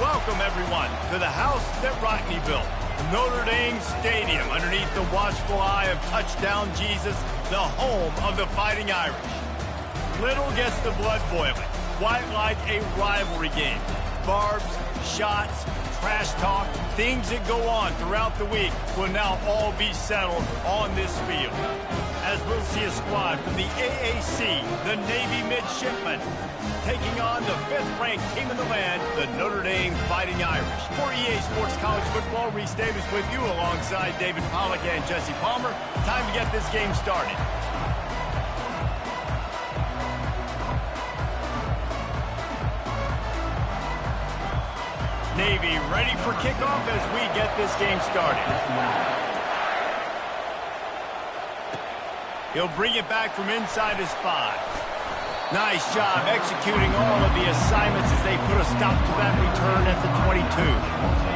Welcome, everyone, to the house that Rodney built, Notre Dame Stadium, underneath the watchful eye of Touchdown Jesus, the home of the Fighting Irish. Little gets the blood boiling, quite like a rivalry game. Barbs, shots, trash talk, things that go on throughout the week will now all be settled on this field. As we'll see a squad from the AAC, the Navy Midshipmen, taking on the 5th-ranked team in the land, the Notre Dame Fighting Irish. For EA Sports College Football, Reese Davis with you alongside David Pollack and Jesse Palmer. Time to get this game started. Navy ready for kickoff as we get this game started. He'll bring it back from inside his 5. Nice job executing all of the assignments as they put a stop to that return at the 22.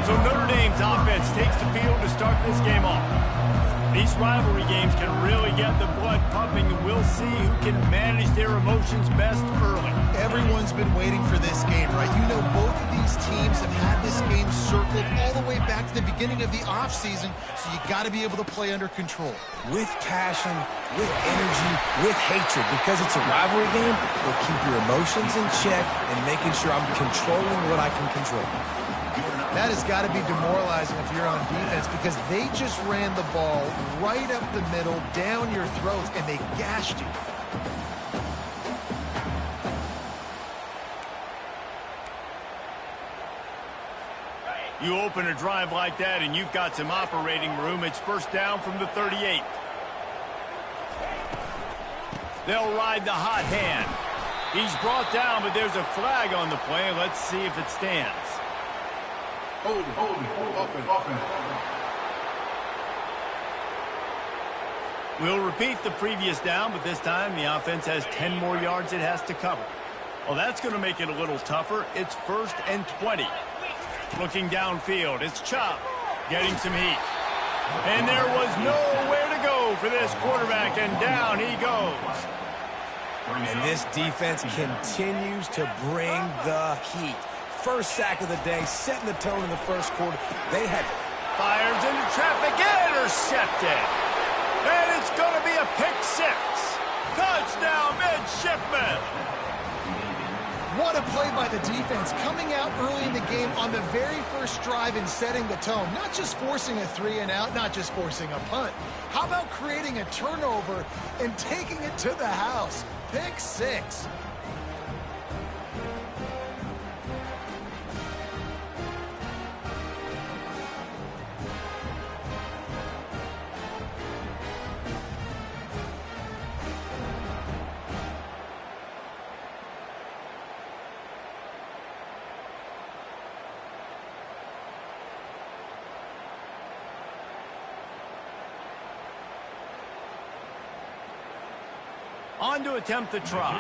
So Notre Dame's offense takes the field to start this game off. These rivalry games can really get the blood pumping, and we'll see who can manage their emotions best early. Everyone's been waiting for this game, right? You know, both of these teams have had this game circled all the way back to the beginning of the offseason, so you got to be able to play under control. With passion, with energy, with hatred, because it's a rivalry game, we'll keep your emotions in check and making sure I'm controlling what I can control. That has got to be demoralizing if you're on defense, because they just ran the ball right up the middle, down your throats, and they gashed you. You open a drive like that and you've got some operating room. It's first down from the 38. They'll ride the hot hand. He's brought down, but there's a flag on the play. Let's see if it stands. Hold it. We'll repeat the previous down, but this time the offense has 10 more yards it has to cover. Well, that's going to make it a little tougher. It's 1st and 20. Looking downfield, it's Chop getting some heat. And there was nowhere to go for this quarterback, and down he goes. And this defense continues to bring the heat. First sack of the day, setting the tone in the first quarter. They had fires into traffic, intercepted. And it's going to be a pick 6. Touchdown, Midshipmen. What a play by the defense, coming out early in the game on the very first drive and setting the tone. Not just forcing a 3-and-out, not just forcing a punt. How about creating a turnover and taking it to the house? Pick 6. On to attempt the try.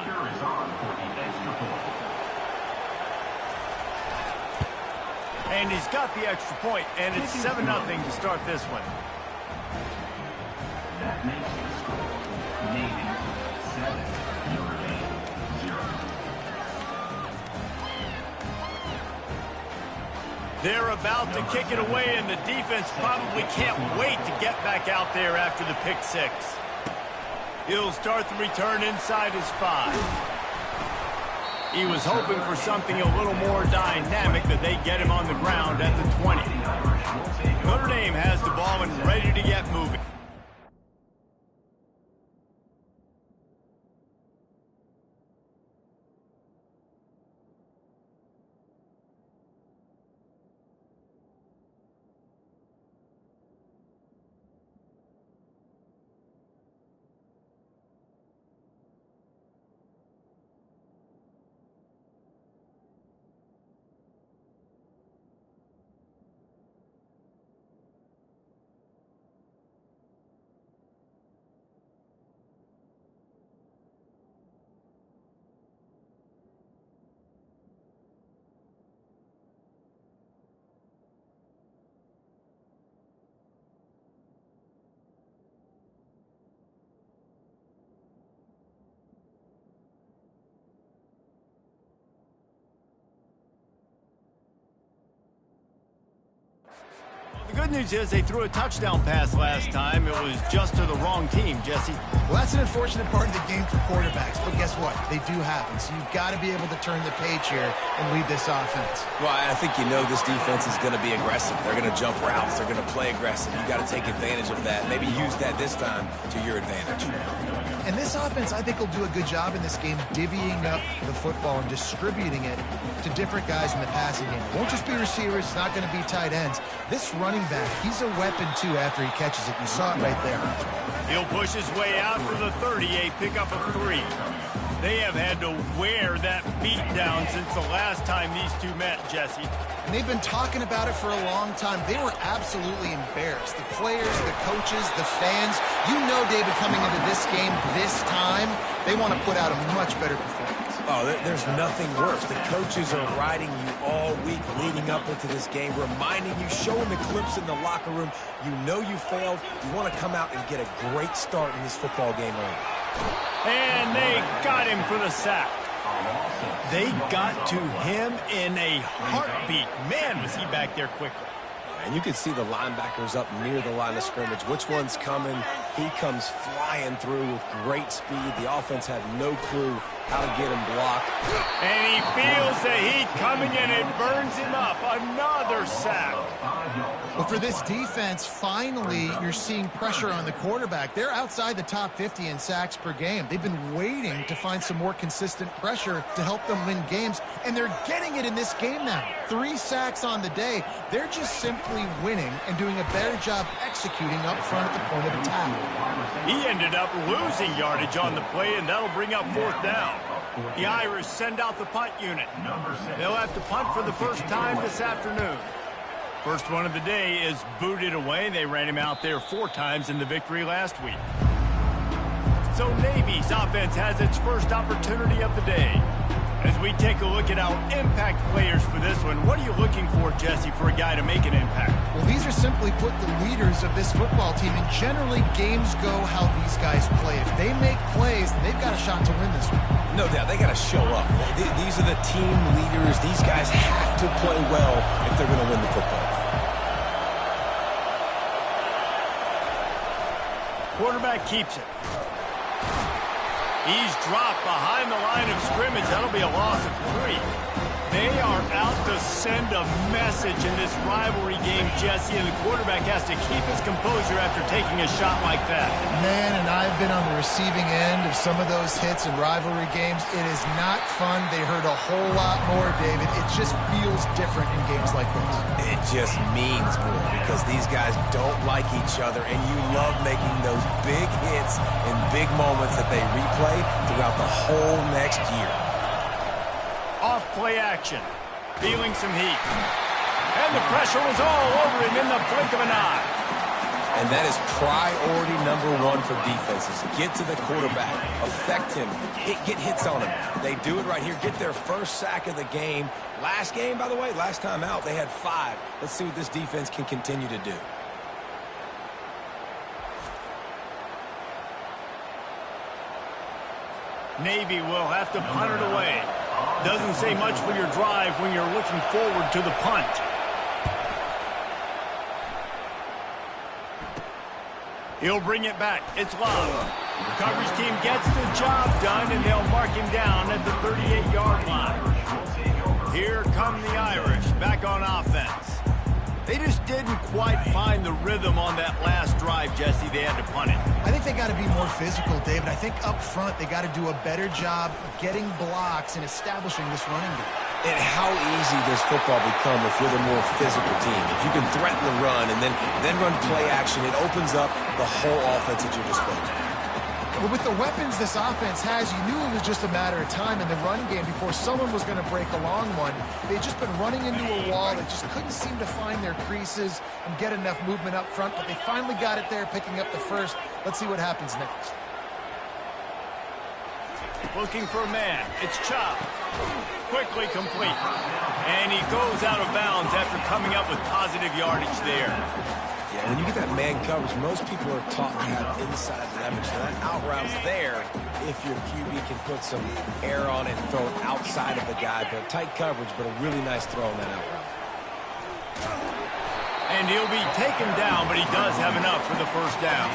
And he's got the extra point, and it's 7-0 to start this one. That makes the score Navy 7, Notre Dame 0. They're about to kick it away, and the defense probably can't wait to get back out there after the pick 6. He'll start the return inside his 5. He was hoping for something a little more dynamic, but they get him on the ground at the 20. Notre Dame has the ball and ready to get moving. good news is they threw a touchdown pass last time. It was just to the wrong team, Jesse. Well, that's an unfortunate part of the game for quarterbacks, but guess what? They do happen, so you've got to be able to turn the page here and lead this offense. Well, I think you know this defense is going to be aggressive. They're going to jump routes. They're going to play aggressive. You got to take advantage of that. Maybe use that this time to your advantage. And this offense, I think, will do a good job in this game divvying up the football and distributing it to different guys in the passing game. It won't just be receivers. It's not going to be tight ends. This running back, he's a weapon, too, after he catches it. You saw it right there. He'll push his way out for the 38, pick up a 3. They have had to wear that beat down since the last time these two met, Jesse. And they've been talking about it for a long time. They were absolutely embarrassed. The players, the coaches, the fans. You know, David, coming into this game this time, they want to put out a much better performance. Oh, there's nothing worse. The coaches are riding you all week leading up into this game, reminding you, showing the clips in the locker room. You know you failed. You want to come out and get a great start in this football game early. And they got him for the sack. They got to him in a heartbeat. Man, was he back there quickly. And you can see the linebackers up near the line of scrimmage. Which one's coming? He comes flying through with great speed. The offense had no clue how to get him blocked. And he feels the heat coming and it burns him up. Another sack. Well, for this defense, finally, you're seeing pressure on the quarterback. They're outside the top 50 in sacks per game. They've been waiting to find some more consistent pressure to help them win games, and they're getting it in this game now. 3 sacks on the day. They're just simply winning and doing a better job executing up front at the point of attack. He ended up losing yardage on the play, and that'll bring up 4th down. The Irish send out the punt unit. They'll have to punt for the first time this afternoon. First one of the day is booted away. They ran him out there 4 times in the victory last week. So Navy's offense has its first opportunity of the day. As we take a look at our impact players for this one, what are you looking for, Jesse, for a guy to make an impact? Well, these are simply put the leaders of this football team, and generally games go how these guys play. If they make plays, then they've got a shot to win this one. No doubt, they got to show up. These are the team leaders. These guys have to play well if they're going to win the football. Quarterback keeps it. He's dropped behind the line of scrimmage. That'll be a loss of 3. They are out to send a message in this rivalry game, Jesse, and the quarterback has to keep his composure after taking a shot like that. Man, and I've been on the receiving end of some of those hits in rivalry games. It is not fun. They hurt a whole lot more, David. It just feels different in games like this. It just means more because these guys don't like each other, and you love making those big hits in big moments that they replay throughout the whole next year. Off play action. Feeling some heat. And the pressure was all over him in the blink of an eye. And that is priority number 1 for defenses. Get to the quarterback. Affect him. Get hits on him. They do it right here. Get their first sack of the game. Last game, by the way, last time out, they had 5. Let's see what this defense can continue to do. Navy will have to punt it away. Doesn't say much for your drive when you're looking forward to the punt. He'll bring it back. It's Love. The coverage team gets the job done, and they'll mark him down at the 38-yard line. Here come the Irish back on offense. They just didn't quite find the rhythm on that last drive, Jesse. They had to punt it. I think they got to be more physical, David. I think up front they got to do a better job getting blocks and establishing this running game. And how easy does football become if you're the more physical team? If you can threaten the run and then run play action, it opens up the whole offense at your disposal. But with the weapons this offense has, you knew it was just a matter of time in the run game before someone was going to break a long one. They'd just been running into a wall. They just couldn't seem to find their creases and get enough movement up front, but they finally got it there, picking up the first. Let's see what happens next. Looking for a man. It's Chop. Quickly complete. And he goes out of bounds after coming up with positive yardage there. Yeah, when you get that man coverage, most people are taught to have inside leverage. So that out route's there if your QB can put some air on it and throw it outside of the guy. But tight coverage, but a really nice throw on that out route. And he'll be taken down, but he does have enough for the first down.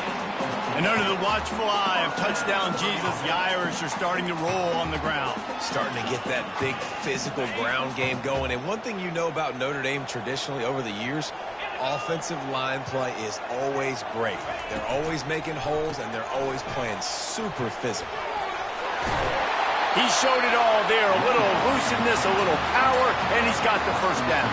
And under the watchful eye of touchdown Jesus, the Irish are starting to roll on the ground. Starting to get that big physical ground game going. And one thing you know about Notre Dame traditionally over the years, offensive line play is always great. They're always making holes, and they're always playing super physical. He showed it all there, a little elusiveness, a little power, and he's got the first down.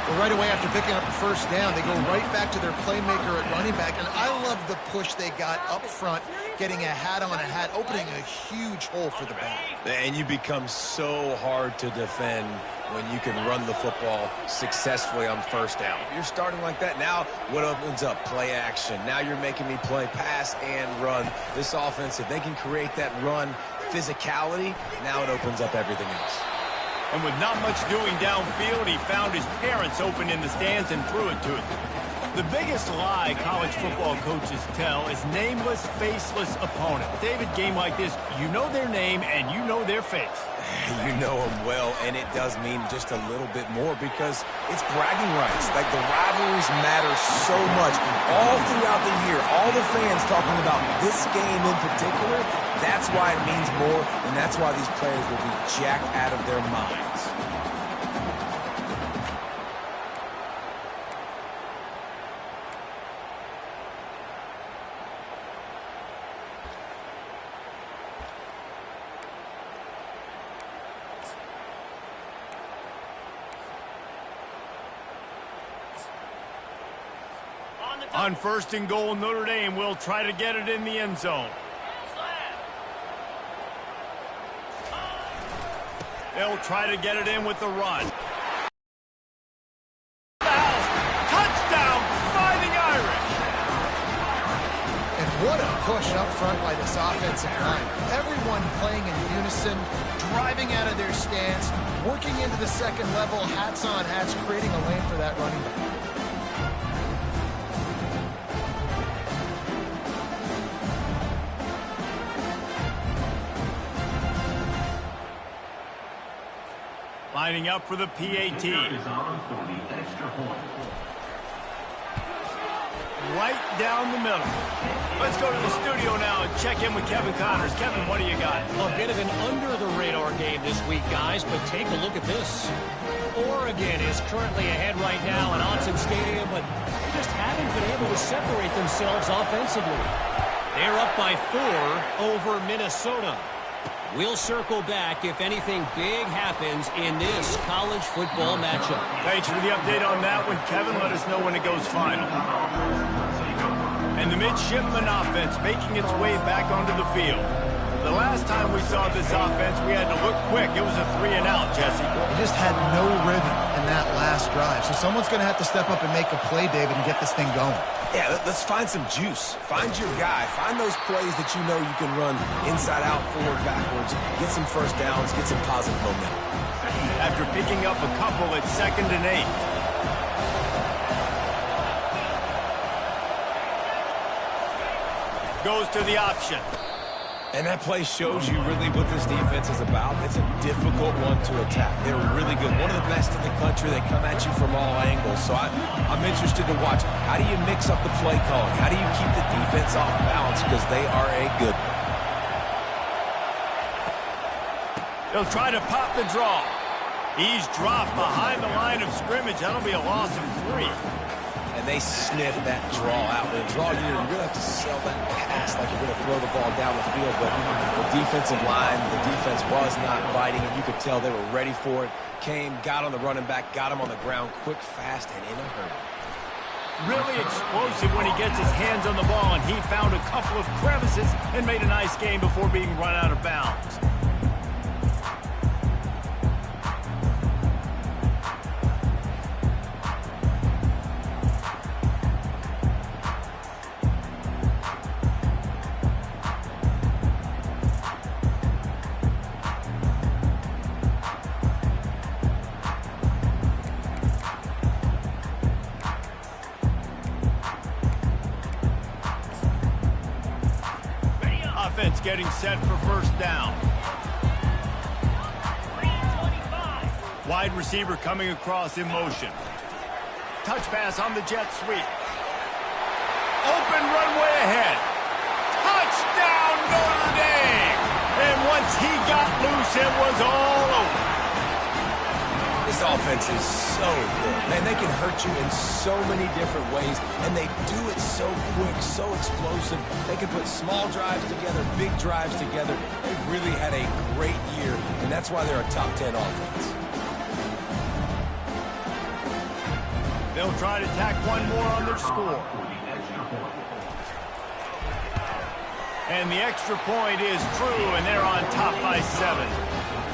Well, right away after picking up the first down, they go right back to their playmaker at running back, and I love the push they got up front, getting a hat on a hat, opening a huge hole for the back. And you become so hard to defend when you can run the football successfully on first down. You're starting like that. Now what opens up? Play action. Now you're making me play pass and run. This offense, if they can create that run physicality, now it opens up everything else. And with not much doing downfield, he found his parents open in the stands and threw it to them. The biggest lie college football coaches tell is nameless, faceless opponent. David, game like this, you know their name and you know their face. You know them well, and it does mean just a little bit more because it's bragging rights. Like, the rivalries matter so much. All throughout the year, all the fans talking about this game in particular, that's why it means more, and that's why these players will be jacked out of their minds. On first and goal, Notre Dame will try to get it in the end zone. They'll try to get it in with the run. Touchdown, Fighting Irish! And what a push up front by this offensive line. Everyone playing in unison, driving out of their stance, working into the second level, hats on hats, creating a lane for that running back. Lining up for the PAT. Right down the middle. Let's go to the studio now and check in with Kevin Connors. Kevin, what do you got? A bit of an under-the-radar game this week, guys, but take a look at this. Oregon is currently ahead right now at Autzen Stadium, but they just haven't been able to separate themselves offensively. They're up by 4 over Minnesota. We'll circle back if anything big happens in this college football matchup. Thanks for the update on that one, Kevin. Let us know when it goes final. And the midshipman offense making its way back onto the field. The last time we saw this offense, we had to look quick. It was a 3-and-out, Jesse. They just had no rhythm in that last drive. So someone's going to have to step up and make a play, David, and get this thing going. Yeah, let's find some juice. Find your guy. Find those plays that you know you can run inside out, forward, backwards. Get some first downs. Get some positive momentum. After picking up a couple at 2nd and 8. Goes to the option. And that play shows you really what this defense is about. It's a difficult one to attack. They're really good. One of the best in the country. They come at you from all angles. So I'm interested to watch. How do you mix up the play calling? How do you keep the defense off balance? Because they are a good one. They'll try to pop the draw. He's dropped behind the line of scrimmage. That'll be a loss of 3. And they sniff that draw out. With a draw unit, you really have to sell that pass like you're going to throw the ball down the field. But the defensive line, the defense was not biting, and you could tell they were ready for it. Came, got on the running back, got him on the ground quick, fast, and in a hurry. Really explosive when he gets his hands on the ball, and he found a couple of crevices and made a nice game before being run out of bounds. Getting set for first down. Wide receiver coming across in motion. Touch pass on the jet sweep. Open runway ahead. Touchdown, Notre Dame! And once he got loose, it was all over. This offense is so good. Man, they can hurt you in so many different ways, and they do it so quick, so explosive. They can put small drives together, big drives together. They've really had a great year, and that's why they're a top 10 offense. They'll try to tack one more on their score. And the extra point is true, and they're on top by 7.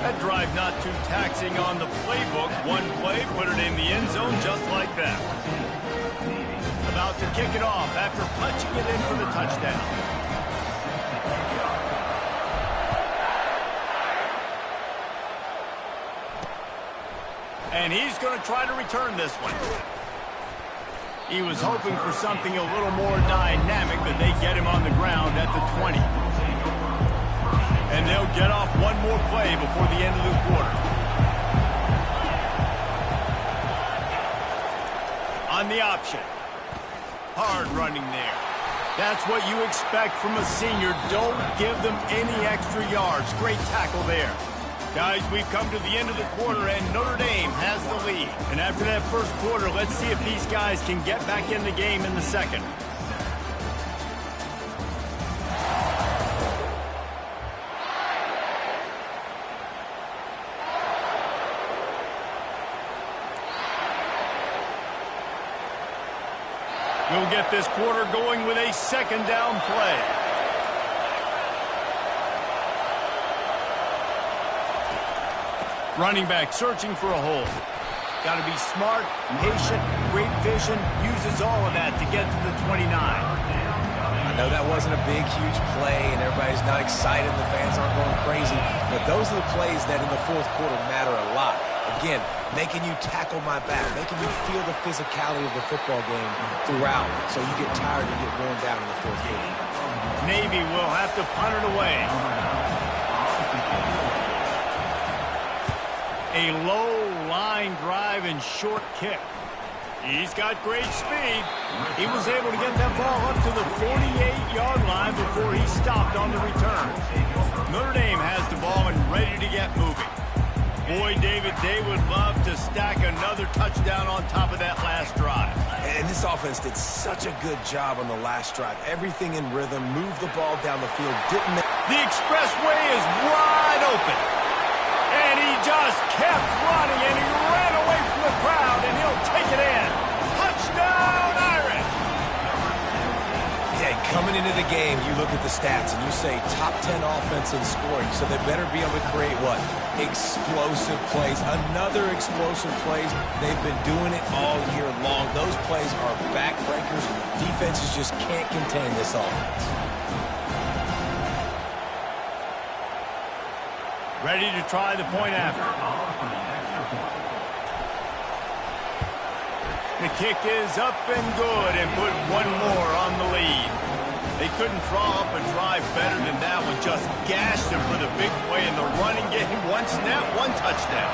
That drive not too taxing on the playbook. One play, put it in the end zone just like that. About to kick it off after punching it in for the touchdown. And he's going to try to return this one. He was hoping for something a little more dynamic, but they get him on the ground at the 20. And they'll get off one more play before the end of the quarter. On the option. Hard running there. That's what you expect from a senior. Don't give them any extra yards. Great tackle there. Guys, we've come to the end of the quarter, and Notre Dame has the lead. And after that first quarter, let's see if these guys can get back in the game in the second. We'll get this quarter going with a second down play. Running back searching for a hole. Got to be smart, patient, great vision, uses all of that to get to the 29. I know that wasn't a big, huge play, and everybody's not excited, the fans aren't going crazy, but those are the plays that in the fourth quarter matter a lot. Again, making you tackle my back, making you feel the physicality of the football game throughout, so you get tired and get worn down in the fourth quarter. Navy will have to punt it away. A low line drive and short kick. He's got great speed. He was able to get that ball up to the 48-yard line before he stopped on the return. Notre Dame has the ball and ready to get moving. Boy, David, they would love to stack another touchdown on top of that last drive. And this offense did such a good job on the last drive. Everything in rhythm, moved the ball down the field, didn't... The expressway is wide open. And he just kept running, and he ran away from the crowd, and he'll take it in. Touchdown, Irish! Yeah, coming into the game, you look at the stats, and you say top 10 offense in scoring, so they better be able to create what? Explosive plays. Another explosive plays. They've been doing it all year long. Those plays are backbreakers. Defenses just can't contain this offense. Ready to try the point after. The kick is up and good and put one more on the lead. They couldn't draw up a drive better than that one. Just gashed them for the big play in the running game. One snap, one touchdown.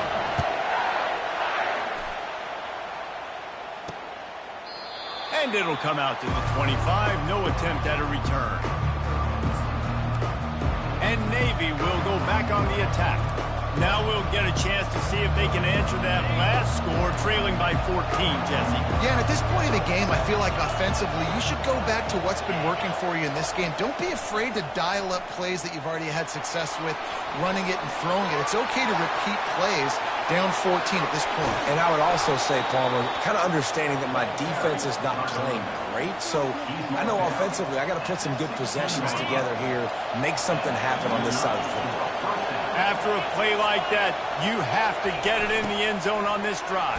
And it'll come out to the 25. No attempt at a return. And Navy will go back on the attack. Now we'll get a chance to see if they can answer that last score, trailing by 14, Jesse. Yeah, and at this point in the game, I feel like offensively, you should go back to what's been working for you in this game. Don't be afraid to dial up plays that you've already had success with, running it and throwing it. It's okay to repeat plays down 14 at this point. And I would also say, Palmer, kind of understanding that my defense is not playing great, so I know offensively I got to put some good possessions together here, make something happen on this side of the football. After a play like that, you have to get it in the end zone on this drive.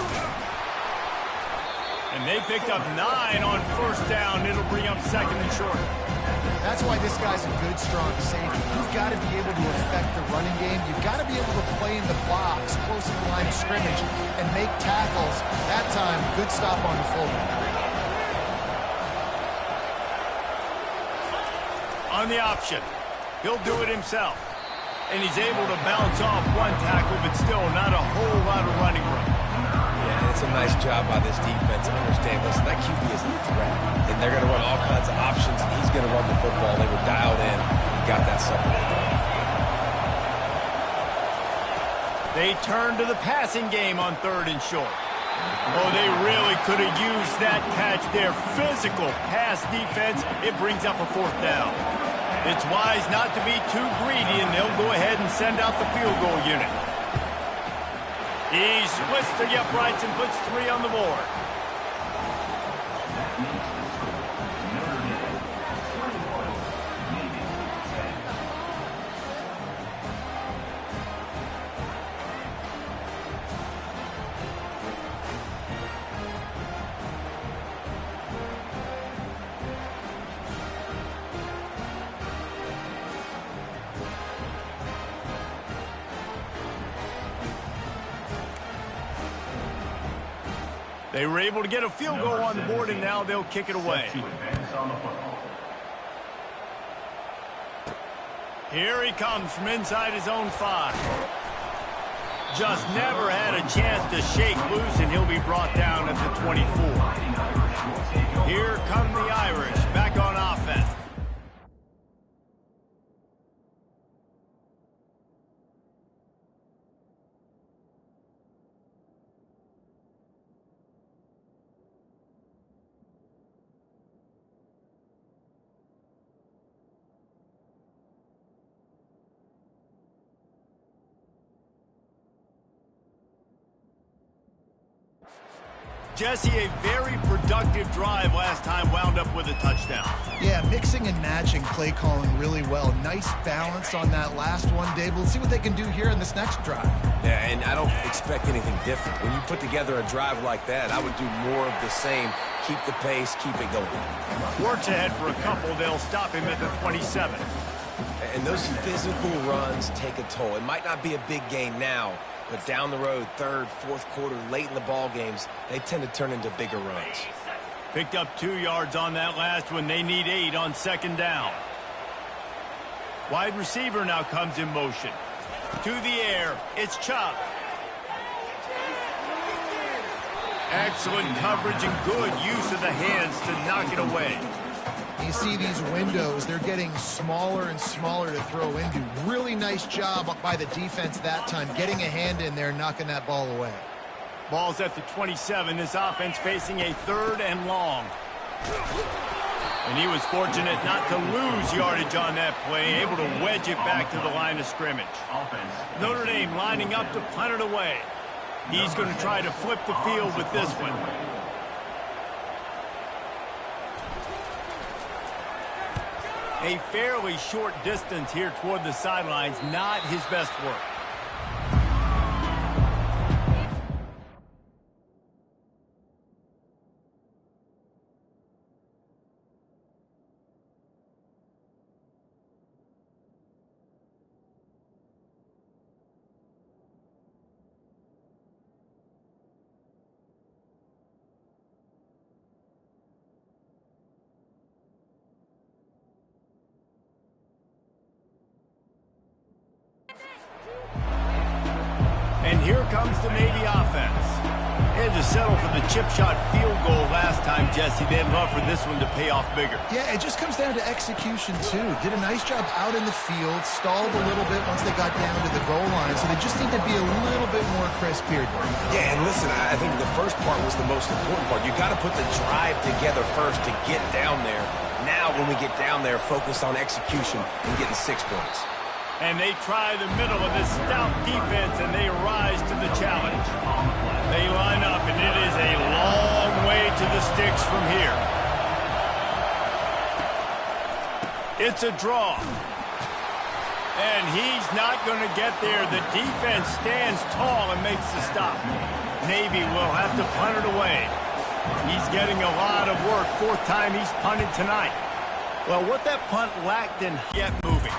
And they picked up 9 on first down. It'll bring up second and short. That's why this guy's a good, strong safety. You've got to be able to affect the running game. You've got to be able to play in the box, close to the line of scrimmage, and make tackles. That time, good stop on the fullback. On the option, he'll do it himself. And he's able to bounce off one tackle, but still not a whole lot of running room. Yeah, That's a nice job by this defense. Understand, listen, that QB is a threat. And they're going to run all kinds of options, and he's going to run the football. They were dialed in. He got that separated. They turn to the passing game on 3rd and short. Oh, they really could have used that catch there. Physical pass defense. It brings up a 4th down. It's wise not to be too greedy, and they'll go ahead and send out the field goal unit. He splits the uprights and puts 3 on the board. They were able to get a field goal on the board, and now they'll kick it away. Here he comes from inside his own 5. Just never had a chance to shake loose, and he'll be brought down at the 24. Here come the Irish back on offense. Jesse, a very productive drive last time wound up with a touchdown. Yeah, mixing and matching play calling really well. Nice balance on that last one, Dave. Let's see what they can do here in this next drive. Yeah, and I don't expect anything different. When you put together a drive like that, I would do more of the same. Keep the pace, keep it going. Works ahead for a couple. They'll stop him at the 27. And those physical runs take a toll. It might not be a big gain now, but down the road, 3rd, 4th quarter, late in the ball games, they tend to turn into bigger runs. Picked up 2 yards on that last one. They need 8 on 2nd down. Wide receiver now comes in motion. To the air, it's Chubb. Excellent coverage and good use of the hands to knock it away. You see these windows, they're getting smaller and smaller to throw into. Really nice job by the defense that time, getting a hand in there, knocking that ball away. Ball's at the 27. This offense facing a 3rd and long. And he was fortunate not to lose yardage on that play, able to wedge it back to the line of scrimmage. Notre Dame lining up to punt it away. He's going to try to flip the field with this one. A fairly short distance here toward the sidelines, not his best work. And here comes the Navy offense. They had to settle for the chip shot field goal last time, Jesse. They'd love for this one to pay off bigger. Yeah, it just comes down to execution, too. Did a nice job out in the field, stalled a little bit once they got down to the goal line, so they just need to be a little bit more crisp here. Yeah, and listen, I think the first part was the most important part. You got to put the drive together first to get down there. Now, when we get down there, focus on execution and getting 6 points. And they try the middle of this stout defense, and they rise to the challenge. They line up, and it is a long way to the sticks from here. It's a draw. And he's not going to get there. The defense stands tall and makes the stop. Navy will have to punt it away. He's getting a lot of work. 4th time he's punted tonight. Well, what that punt lacked in yet moving.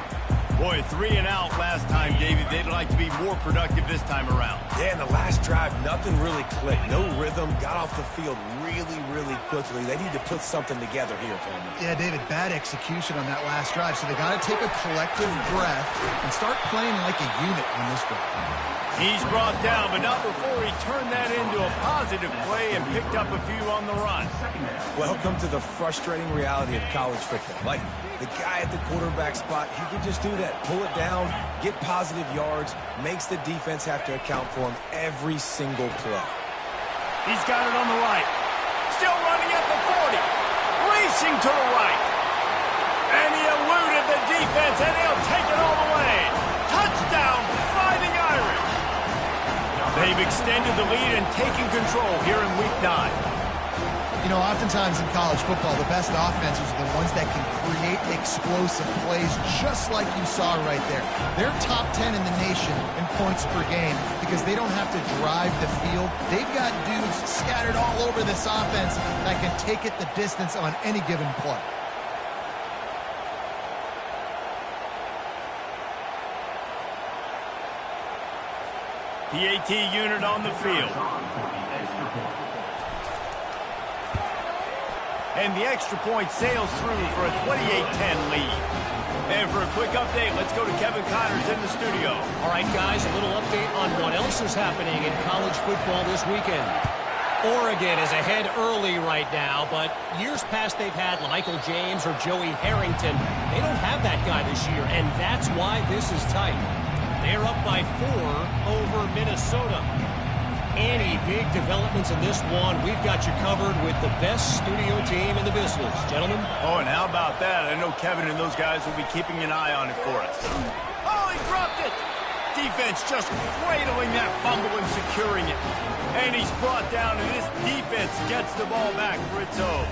Boy, 3 and out last time, David. They'd like to be more productive this time around. Yeah, in the last drive, nothing really clicked. No rhythm, got off the field really quickly. They need to put something together here, Coleman. Yeah, David, bad execution on that last drive, so they got to take a collective breath and start playing like a unit on this drive. He's brought down, but not before he turned that into a positive play and picked up a few on the run. Welcome to the frustrating reality of college football. Like, the guy at the quarterback spot, he can just do that. Pull it down, get positive yards, makes the defense have to account for him every single play. He's got it on the right. Still running at the 40. Racing to the right. And he eluded the defense, and he'll take it all the way. Touchdown, Fighting Irish. They've extended the lead and taken control here in Week 9. You know, oftentimes in college football, the best offenses are the ones that can create explosive plays, just like you saw right there. They're top 10 in the nation in points per game because they don't have to drive the field. They've got dudes scattered all over this offense that can take it the distance on any given play. PAT unit on the field. And the extra point sails through for a 28-10 lead. And for a quick update, let's go to Kevin Connors in the studio. All right, guys, a little update on what else is happening in college football this weekend. Oregon is ahead early right now, but years past they've had Michael James or Joey Harrington. They don't have that guy this year, and that's why this is tight. They're up by 4 over Minnesota. Any big developments in this one, we've got you covered with the best studio team in the business. Gentlemen? Oh, and how about that? I know Kevin and those guys will be keeping an eye on it for us. Oh, he dropped it! Defense just cradling that fumble and securing it. And he's brought down, and this defense gets the ball back for its own.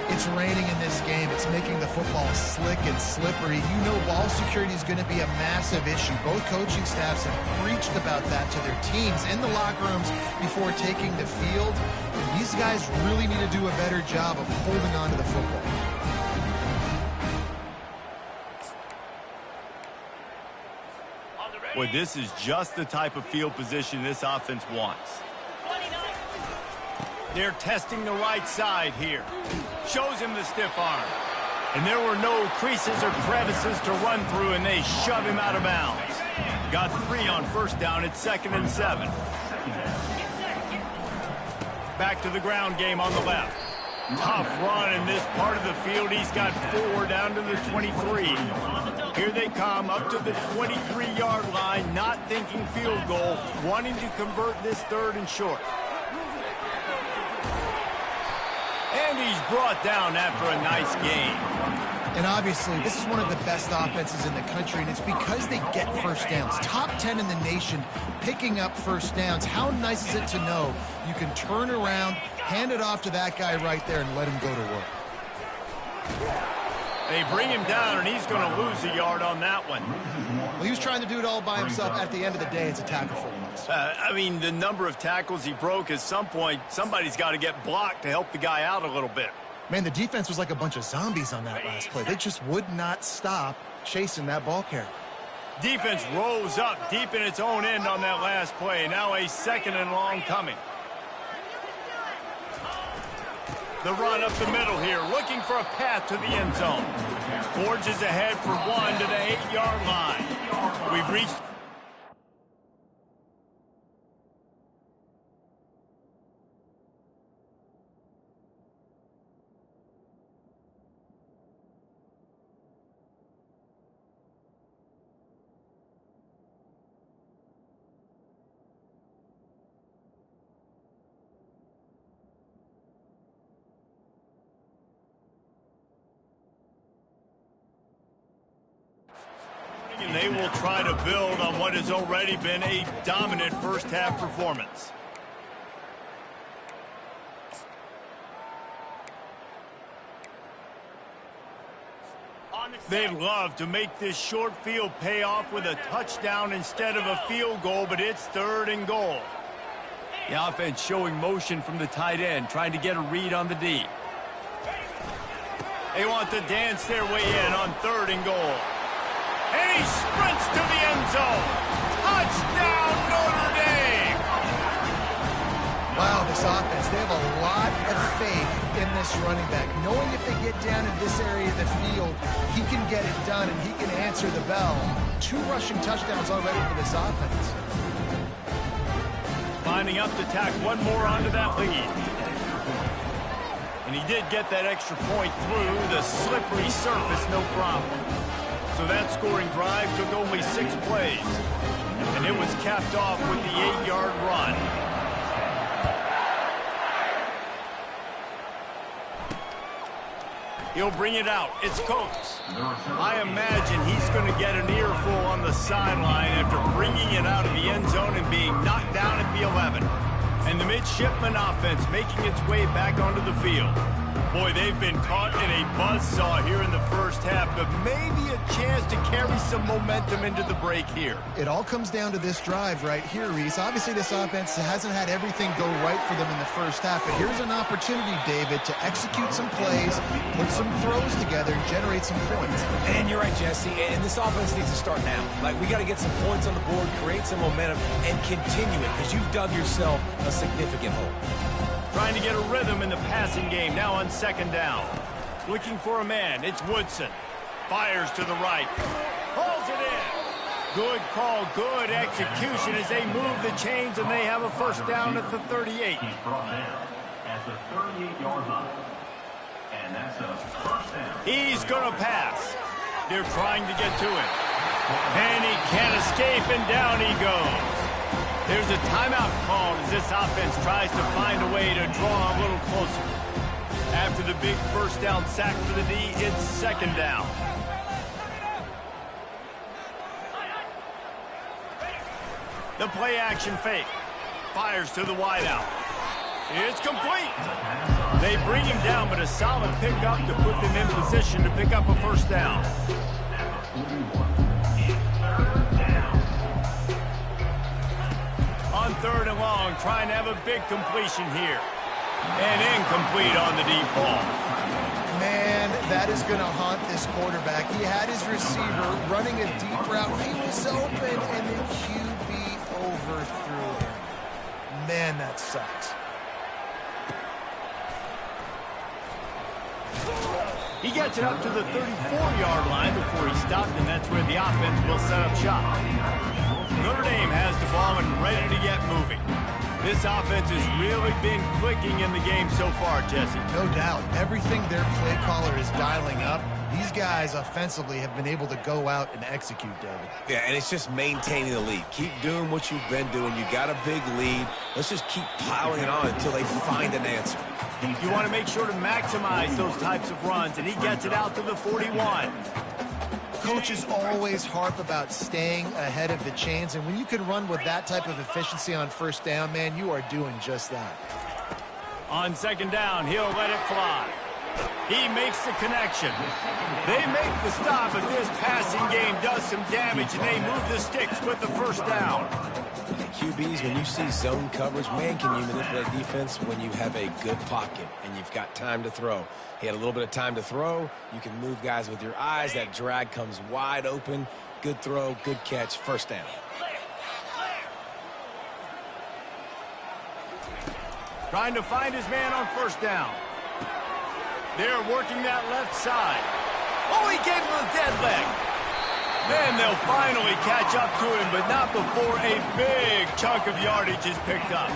It's raining in this game. It's making the football slick and slippery. You know ball security is going to be a massive issue. Both coaching staffs have preached about that to their teams in the locker rooms before taking the field. And these guys really need to do a better job of holding on to the football. Well, this is just the type of field position this offense wants. They're testing the right side here. Shows him the stiff arm. And there were no creases or crevices to run through, and they shove him out of bounds. Got 3 on first down. It's 2nd and 7. Back to the ground game on the left. Tough run in this part of the field. He's got 4 down to the 23. Here they come up to the 23-yard line, not thinking field goal, wanting to convert this 3rd and short. And he's brought down after a nice game. And obviously, this is one of the best offenses in the country, and it's because they get first downs. Top 10 in the nation, picking up first downs. How nice is it to know you can turn around, hand it off to that guy right there, and let him go to work? They bring him down, and he's going to lose a yard on that one. Well, he was trying to do it all by himself. At the end of the day, it's a tackle for loss. I mean, the number of tackles he broke, at some point, somebody's got to get blocked to help the guy out a little bit. Man, the defense was like a bunch of zombies on that last play. They just would not stop chasing that ball carrier. Defense rose up deep in its own end on that last play. Now a 2nd and long coming. The run up the middle here, looking for a path to the end zone. Forges ahead for 1 to the 8-yard line. We've reached... And they will try to build on what has already been a dominant first-half performance. They'd love to make this short field pay off with a touchdown instead of a field goal, but it's 3rd and goal. The offense showing motion from the tight end, trying to get a read on the D. They want to dance their way in on 3rd and goal. And he sprints to the end zone. Touchdown, Notre Dame! Wow, this offense, they have a lot of faith in this running back. Knowing if they get down in this area of the field, he can get it done and he can answer the bell. 2 rushing touchdowns already for this offense. lining up to tack one more onto that lead. And he did get that extra point through the slippery surface, no problem. So that scoring drive took only 6 plays. And it was capped off with the 8-yard run. He'll bring it out. It's Coates. I imagine he's going to get an earful on the sideline after bringing it out of the end zone and being knocked down at the 11. And the midshipman offense making its way back onto the field. Boy, they've been caught in a buzzsaw here in the first half, but maybe a chance to carry some momentum into the break here. It all comes down to this drive right here, Reese. Obviously, this offense hasn't had everything go right for them in the first half, but here's an opportunity, David, to execute some plays, put some throws together, and generate some points. And you're right, Jesse, and this offense needs to start now. Like, we got to get some points on the board, create some momentum, and continue it, because you've dug yourself a significant hole. Trying to get a rhythm in the passing game now on 2nd down. Looking for a man. It's Woodson. Fires to the right. Pulls it in. Good call, good execution as they move the chains and they have a first down at the 38. He's brought down at the 38-yard line. And that's a first down. He's going to pass. They're trying to get to him. And he can't escape, and down he goes. There's a timeout called as this offense tries to find a way to draw a little closer. After the big first down sack for the D, it's 2nd down. The play action fake. Fires to the wideout. It's complete. They bring him down, but a solid pickup to put them in position to pick up a first down. On 3rd and long, trying to have a big completion here. And incomplete on the deep ball. Man, that is going to haunt this quarterback. He had his receiver running a deep route. He was open, and the QB overthrew him. Man, that sucks. He gets it up to the 34-yard line before he stopped, and that's where the offense will set up shop. Notre Dame has the ball and ready to get moving. This offense has really been clicking in the game so far, Jesse. No doubt. Everything their play caller is dialing up, these guys offensively have been able to go out and execute, David. Yeah, and it's just maintaining the lead. Keep doing what you've been doing. You got a big lead. Let's just keep piling it on until they find an answer. You want to make sure to maximize those types of runs, and he gets it out to the 41. Coaches always harp about staying ahead of the chains, and when you can run with that type of efficiency on first down, man, you are doing just that. On 2nd down, he'll let it fly. He makes the connection. They make the stop, but this passing game does some damage, and they move the sticks with the first down. QBs, when you see zone coverage, man, can you manipulate defense when you have a good pocket and you've got time to throw. He had a little bit of time to throw. You can move guys with your eyes. That drag comes wide open. Good throw, good catch, first down. Trying to find his man on first down. They're working that left side. Oh, he gave him a dead leg. Then they'll finally catch up to him, but not before a big chunk of yardage is picked up.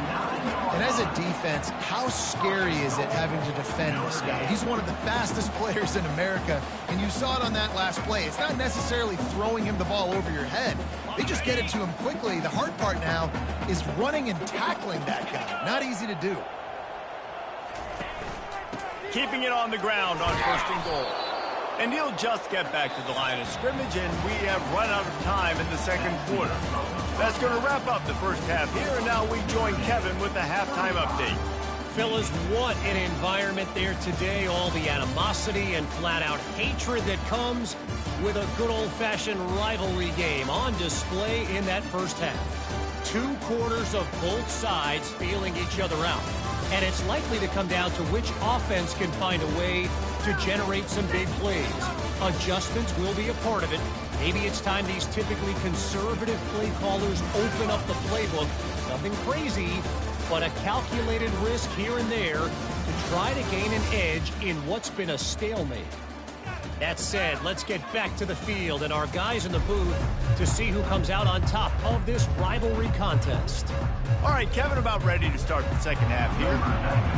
And as a defense, how scary is it having to defend this guy? He's one of the fastest players in America, and you saw it on that last play. It's not necessarily throwing him the ball over your head. They just get it to him quickly. The hard part now is running and tackling that guy. Not easy to do. Keeping it on the ground on 1st and goal. And he'll just get back to the line of scrimmage, and we have run out of time in the 2nd quarter. That's going to wrap up the first half here, and now we join Kevin with the halftime update. Fellas, what an environment there today. All the animosity and flat-out hatred that comes with a good old-fashioned rivalry game on display in that first half. 2 quarters of both sides feeling each other out. And it's likely to come down to which offense can find a way to generate some big plays. Adjustments will be a part of it. Maybe it's time these typically conservative play callers open up the playbook. Nothing crazy, but a calculated risk here and there to try to gain an edge in what's been a stalemate. That said, let's get back to the field and our guys in the booth to see who comes out on top of this rivalry contest. All right, Kevin, about ready to start the second half here.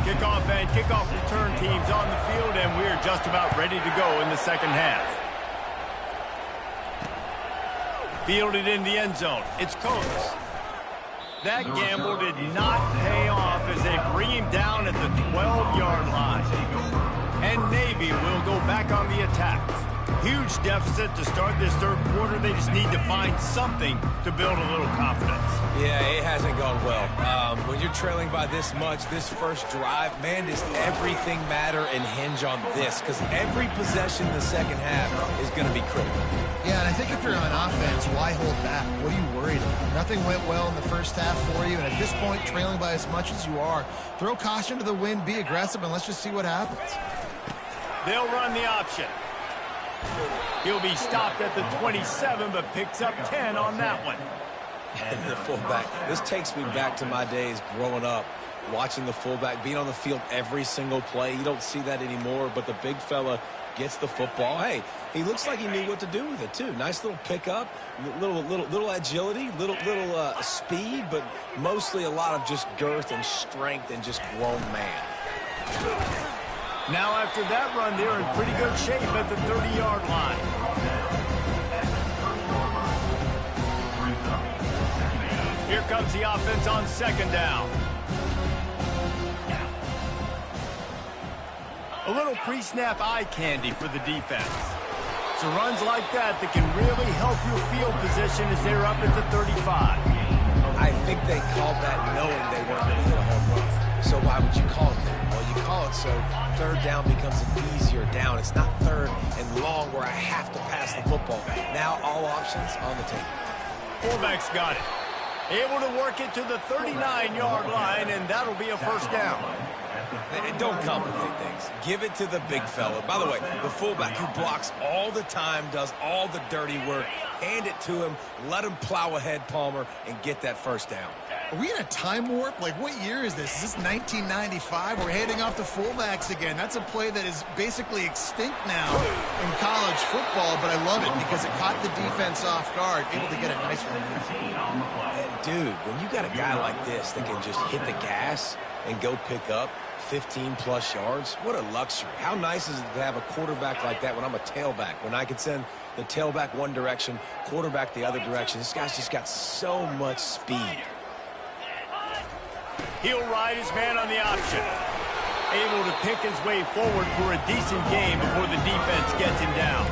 Kickoff and kickoff return teams on the field, and we're just about ready to go in the second half. Fielded in the end zone. It's Coates. That gamble did not pay off as they bring him down at the 12-yard line. And Navy will go back on the attack. Huge deficit to start this third quarter. They just need to find something to build a little confidence. Yeah, it hasn't gone well. When you're trailing by this much, this first drive, man, does everything matter and hinge on this? Because every possession in the second half is going to be critical. Yeah, and I think if you're on offense, why hold back? What are you worried about? Nothing went well in the first half for you, and at this point, trailing by as much as you are, throw caution to the wind, be aggressive, and let's just see what happens. They'll run the option. He'll be stopped at the 27, but picks up 10 on that one. And the fullback. This takes me back to my days growing up, watching the fullback being on the field every single play. You don't see that anymore, but the big fella gets the football. Hey, he looks like he knew what to do with it, too. Nice little pickup, little agility, little speed, but mostly a lot of just girth and strength and just grown man. Now after that run, they're in pretty good shape at the 30-yard line. Here comes the offense on second down. A little pre-snap eye candy for the defense. So runs like that can really help your field position as they're up at the 35. I think they called that knowing they weren't going to hit a home run. So why would you call it that? Well, you call it so third down becomes an easier down. It's not third and long where I have to pass the football. Now all options on the table. Fullback's got it. Able to work it to the 39-yard line, and that'll be a first down. And don't complicate things. Give it to the big fella. By the way, the fullback who blocks all the time, does all the dirty work. Hand it to him. Let him plow ahead, Palmer, and get that first down. Are we in a time warp? Like, what year is this? Is this 1995? We're handing off to fullbacks again. That's a play that is basically extinct now in college football, but I love it because it caught the defense off guard, able to get a nice one. And dude, when you got a guy like this that can just hit the gas and go pick up 15-plus yards, what a luxury. How nice is it to have a quarterback like that when I'm a tailback, when I can send the tailback one direction, quarterback the other direction. This guy's just got so much speed. He'll ride his man on the option. Able to pick his way forward for a decent game before the defense gets him down.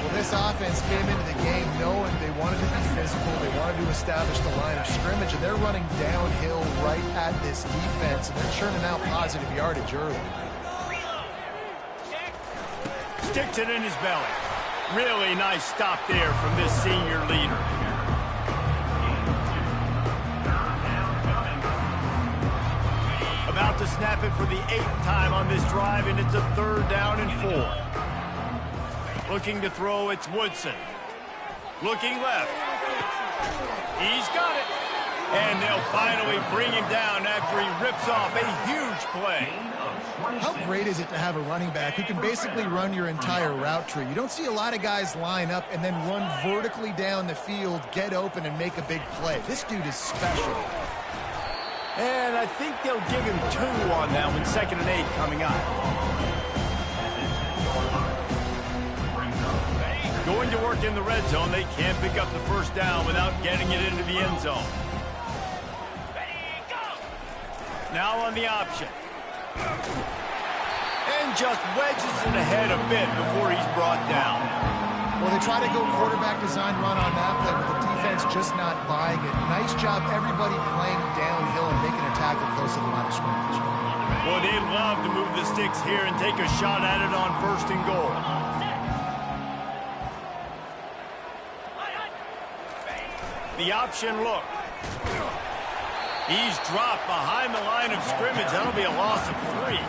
Well, this offense came into the game knowing they wanted to be physical. They wanted to establish the line of scrimmage, and they're running downhill right at this defense, and they're churning out positive yardage early. Sticks it in his belly. Really nice stop there from this senior leader. About to snap it for the 8th time on this drive, and it's a 3rd down and 4. Looking to throw, it's Woodson. Looking left. He's got it. And they'll finally bring him down after he rips off a huge play. How great is it to have a running back who can basically run your entire route tree? You don't see a lot of guys line up and then run vertically down the field, get open, and make a big play. This dude is special. And I think they'll give him 2 on that one, 2nd and 8 coming up. Going to work in the red zone. They can't pick up the first down without getting it into the end zone. Now on the option. And just wedges it ahead a bit before he's brought down. Well, they try to go quarterback design run on that play, but the defense just not buying it. Nice job, everybody playing downhill and making a tackle close to the line of scrimmage. Well, they'd love to move the sticks here and take a shot at it on 1st and goal. The option look. He's dropped behind the line of scrimmage. That'll be a loss of 3.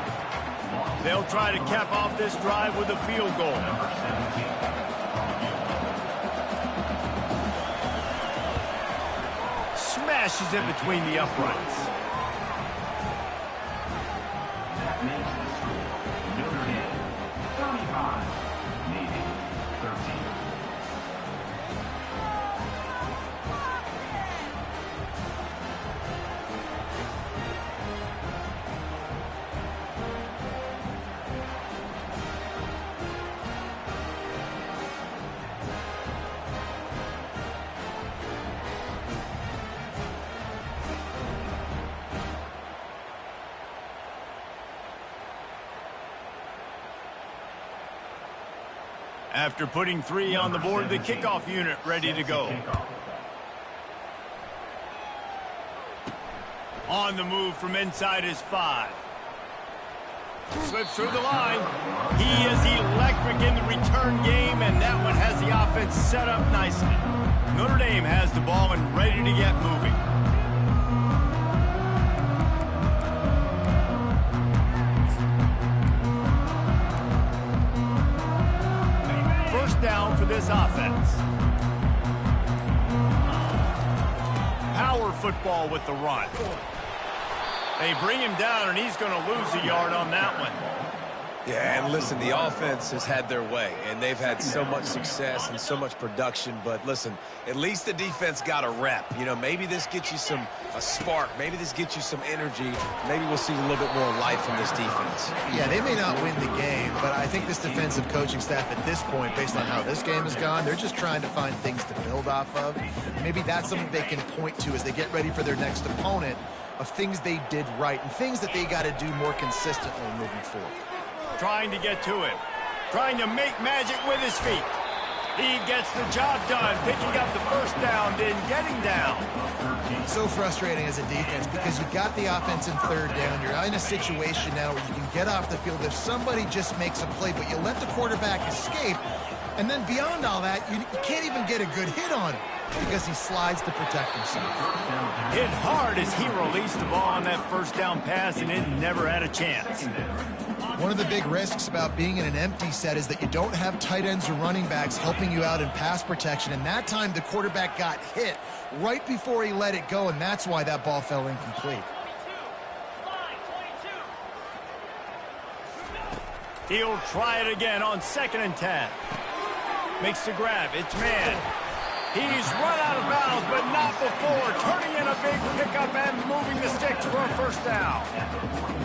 They'll try to cap off this drive with a field goal. Smashes it between the uprights. That makes the score Notre Dame 35, After putting 3 on the board, the kickoff unit ready to go. On the move from inside his 5. Slips through the line. He is electric in the return game, and that one has the offense set up nicely. Notre Dame has the ball and ready to get moving. First down for this offense. Power football with the run. They bring him down, and he's going to lose a yard on that one. Yeah, and listen, the offense has had their way, and they've had so much success and so much production. But listen, at least the defense got a rep. You know, maybe this gets you a spark. Maybe this gets you some energy. Maybe we'll see a little bit more life from this defense. Yeah, they may not win the game, but I think this defensive coaching staff at this point, based on how this game has gone, they're just trying to find things to build off of. Maybe that's something they can point to as they get ready for their next opponent, of things they did right and things that they got to do more consistently moving forward. Trying to get to him. Trying to make magic with his feet. He gets the job done, picking up the first down, then getting down. So frustrating as a defense because you got the offense in third down. You're in a situation now where you can get off the field if somebody just makes a play, but you let the quarterback escape. And then beyond all that, you can't even get a good hit on him because he slides to protect himself. Hit hard as he released the ball on that first down pass, and it never had a chance. One of the big risks about being in an empty set is that you don't have tight ends or running backs helping you out in pass protection. And that time, the quarterback got hit right before he let it go, and that's why that ball fell incomplete. He'll try it again on 2nd and 10. Makes the grab. It's man. He's run out of bounds, but not before. Turning in a big pickup and moving the sticks for a first down.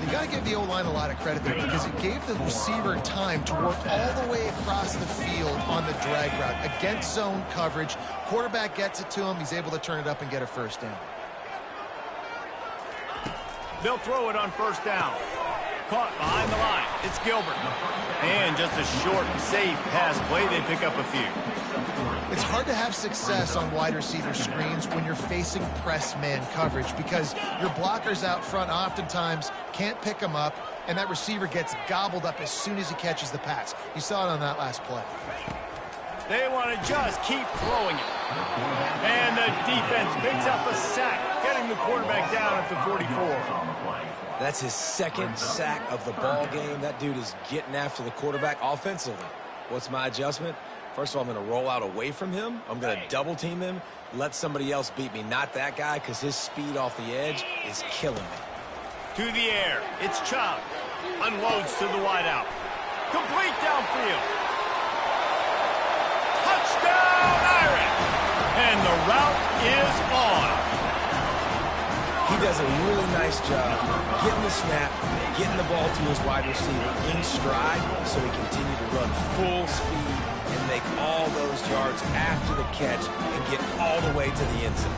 You got to give the O-line a lot of credit there because it gave the receiver time to work all the way across the field on the drag route. Against zone coverage, quarterback gets it to him. He's able to turn it up and get a first down. They'll throw it on first down. Caught behind the line. It's Gilbert. And just a short, safe pass play. They pick up a few. It's hard to have success on wide receiver screens when you're facing press man coverage because your blockers out front oftentimes can't pick them up, and that receiver gets gobbled up as soon as he catches the pass. You saw it on that last play. They want to just keep throwing it. And the defense picks up a sack, getting the quarterback down at the 44. That's his 2nd sack of the ball game. That dude is getting after the quarterback offensively. What's my adjustment? First of all, I'm going to roll out away from him. I'm going to double team him, let somebody else beat me, not that guy, because his speed off the edge is killing me. To the air, it's Chubb. Unloads to the wideout. Complete downfield. Touchdown, Irish! And the route is on. He does a really nice job getting the snap, getting the ball to his wide receiver in stride so he continue to run full speed and make all those yards after the catch and get all the way to the end zone.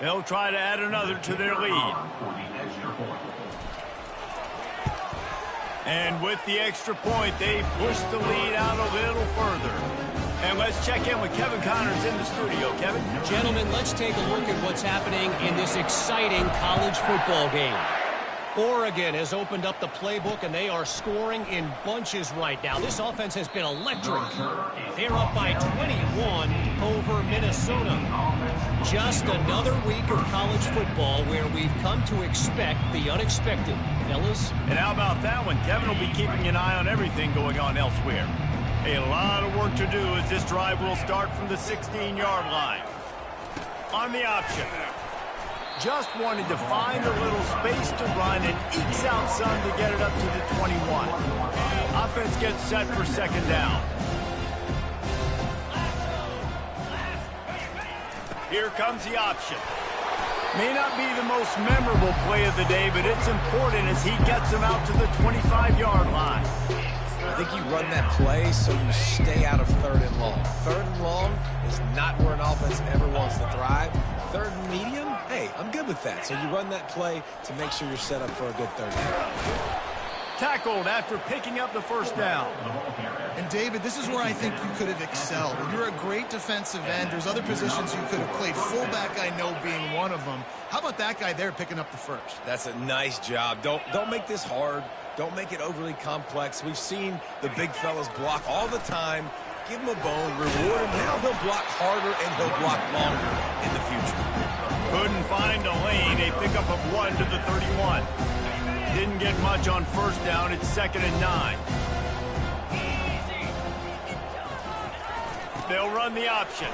They'll try to add another to their lead. And with the extra point, they push the lead out a little further. And let's check in with Kevin Connors in the studio. Kevin? Gentlemen, let's take a look at what's happening in this exciting college football game. Oregon has opened up the playbook, and they are scoring in bunches right now. This offense has been electric. They're up by 21 over Minnesota. Just another week of college football where we've come to expect the unexpected. Fellas? And how about that one? Kevin will be keeping an eye on everything going on elsewhere. A lot of work to do as this drive will start from the 16-yard line. On the option. Just wanted to find a little space to run and ekes out some to get it up to the 21. Offense gets set for 2nd down. Here comes the option. May not be the most memorable play of the day, but it's important as he gets him out to the 25-yard line. I think you run that play so you stay out of 3rd and long. 3rd and long is not where an offense ever wants to thrive. 3rd and medium, hey, I'm good with that. So you run that play to make sure you're set up for a good 3rd down. Tackled after picking up the first down. And David, this is where I think you could have excelled. You're a great defensive end. There's other positions you could have played. Fullback, I know, being one of them. How about that guy there picking up the first? That's a nice job. Don't make this hard. Don't make it overly complex. We've seen the big fellas block all the time. Give him a bone, reward him. Now he'll block harder and he'll block longer in the future. Couldn't find a lane. A pickup of 1 to the 31. Didn't get much on first down. It's 2nd and 9. They'll run the option.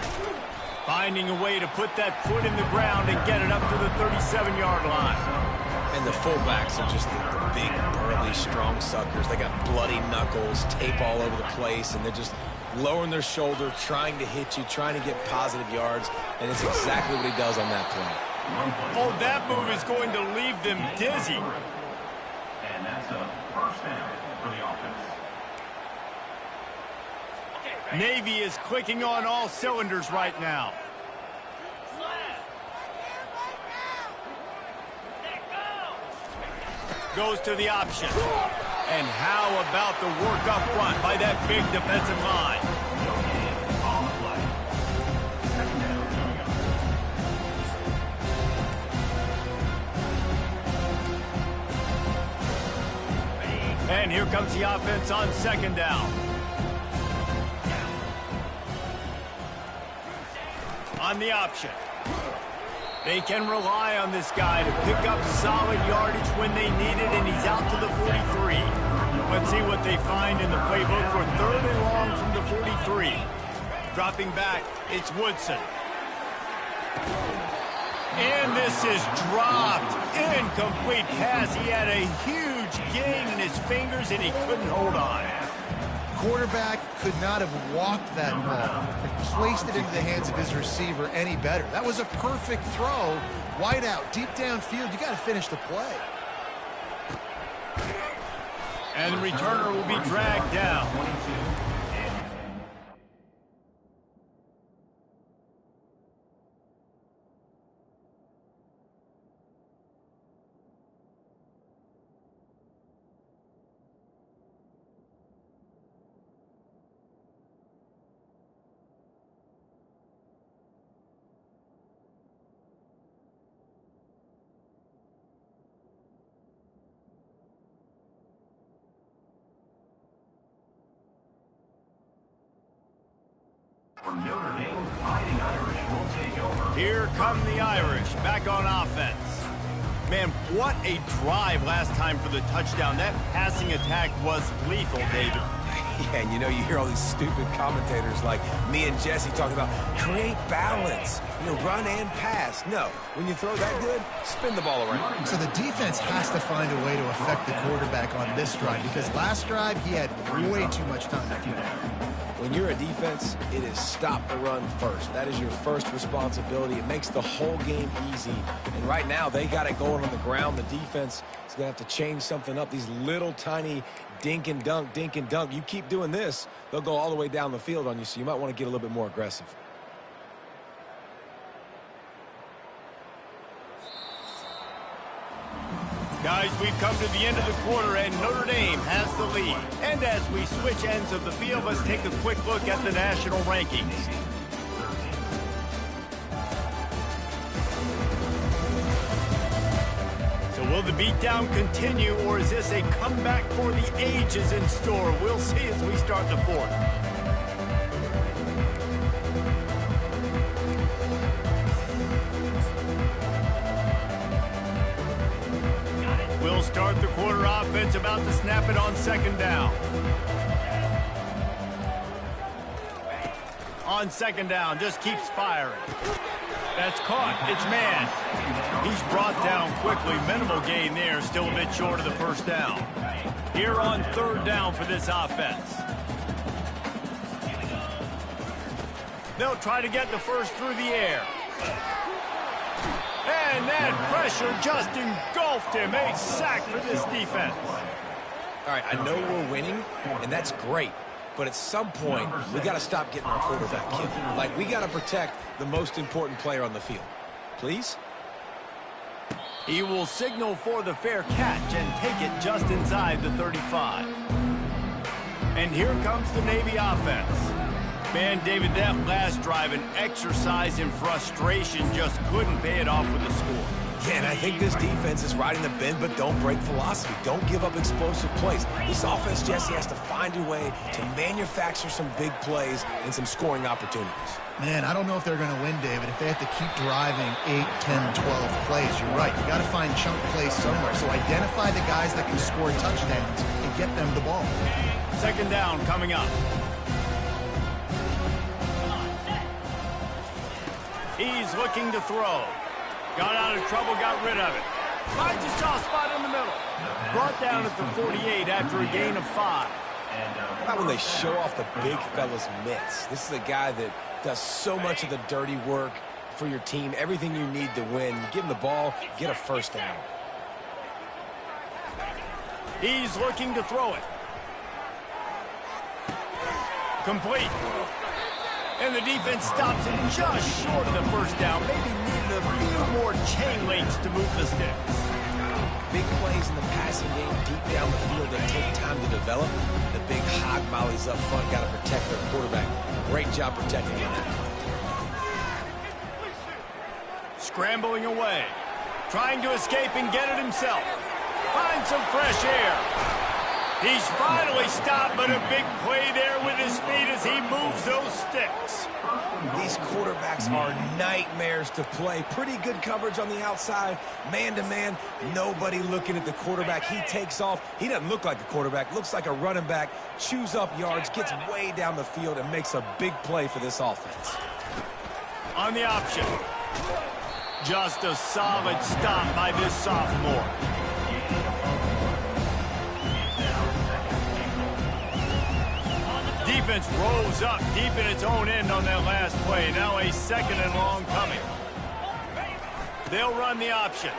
Finding a way to put that foot in the ground and get it up to the 37-yard line. And the fullbacks are just the big, burly, strong suckers. They got bloody knuckles, tape all over the place, and they're just lowering their shoulder, trying to hit you, trying to get positive yards, and it's exactly what he does on that play. Oh, that move is going to leave them dizzy. And that's a first down for the offense. Navy is clicking on all cylinders right now. Goes to the option. And how about the work up front by that big defensive line? On the play. 2nd down coming up. And here comes the offense on 2nd down. On the option. They can rely on this guy to pick up solid yardage when they need it, and he's out to the 43. Let's see what they find in the playbook for 3rd and long from the 43. Dropping back, it's Woodson. And this is dropped. Incomplete pass. He had a huge gain in his fingers, and he couldn't hold on. Quarterback could not have walked that ball and placed it into the hands of his receiver any better. That was a perfect throw. Wide out, deep downfield. You got to finish the play. And the returner will be dragged down. For Notre Dame, Fighting Irish will take over. Here come the Irish, back on offense. Man, what a drive last time for the touchdown. That passing attack was lethal, David. Yeah, and you know, you hear all these stupid commentators like me and Jesse talking about create balance, run and pass. No, when you throw that good, spin the ball around. So the defense has to find a way to affect the quarterback on this drive, because last drive he had way too much time. When you're a defense, it is stop the run first. That is your first responsibility. It makes the whole game easy. And right now, they got it going on the ground. The defense is going to have to change something up. These little tiny dink and dunk, dink and dunk. You keep doing this, they'll go all the way down the field on you, so you might want to get a little bit more aggressive. Guys, we've come to the end of the quarter, and Notre Dame has the lead. And as we switch ends of the field, let's take a quick look at the national rankings. So will the beatdown continue, or is this a comeback for the ages in store? We'll see as we start the fourth. We'll start the quarter offense, about to snap it on 2nd down. On 2nd down, just keeps firing. That's caught. It's man. He's brought down quickly. Minimal gain there, still a bit short of the first down. Here on 3rd down for this offense. They'll try to get the first through the air. And that pressure just engulfed him. A sack for this defense. All right, I know we're winning, and that's great. But at some point, we got to stop getting our quarterback killed. Like, we got to protect the most important player on the field. Please? He will signal for the fair catch and take it just inside the 35. And here comes the Navy offense. Man, David, that last drive, an exercise in frustration, just couldn't pay it off with a score. Yeah, and I think this defense is riding the bend, but don't break philosophy. Don't give up explosive plays. This offense, Jesse, has to find a way to manufacture some big plays and some scoring opportunities. Man, I don't know if they're going to win, David, if they have to keep driving 8, 10, 12 plays. You're right. You got to find chunk plays somewhere. So identify the guys that can score touchdowns and get them the ball. Second down coming up. He's looking to throw. Got out of trouble, got rid of it. Finds a soft spot in the middle. Brought down at the 48 after a gain of 5. How about when they show off the big fella's mitts? This is a guy that does so much of the dirty work for your team. Everything you need to win. You give him the ball, get a first down. He's looking to throw it. Complete. And the defense stops him just short of the first down. Maybe needed a few more chain links to move the sticks. Big plays in the passing game deep down the field that take time to develop. The big hog mollies up front got to protect their quarterback. Great job protecting him. Scrambling away. Trying to escape and get it himself. Find some fresh air. He's finally stopped, but a big play there with his feet as he moves those sticks. These quarterbacks are nightmares to play. Pretty good coverage on the outside. Man-to-man, nobody looking at the quarterback. He takes off. He doesn't look like a quarterback. Looks like a running back. Chews up yards, gets way down the field, and makes a big play for this offense. On the option. Just a solid stop by this sophomore. Defense rolls up deep in its own end on that last play. Now a second and long coming. They'll run the option.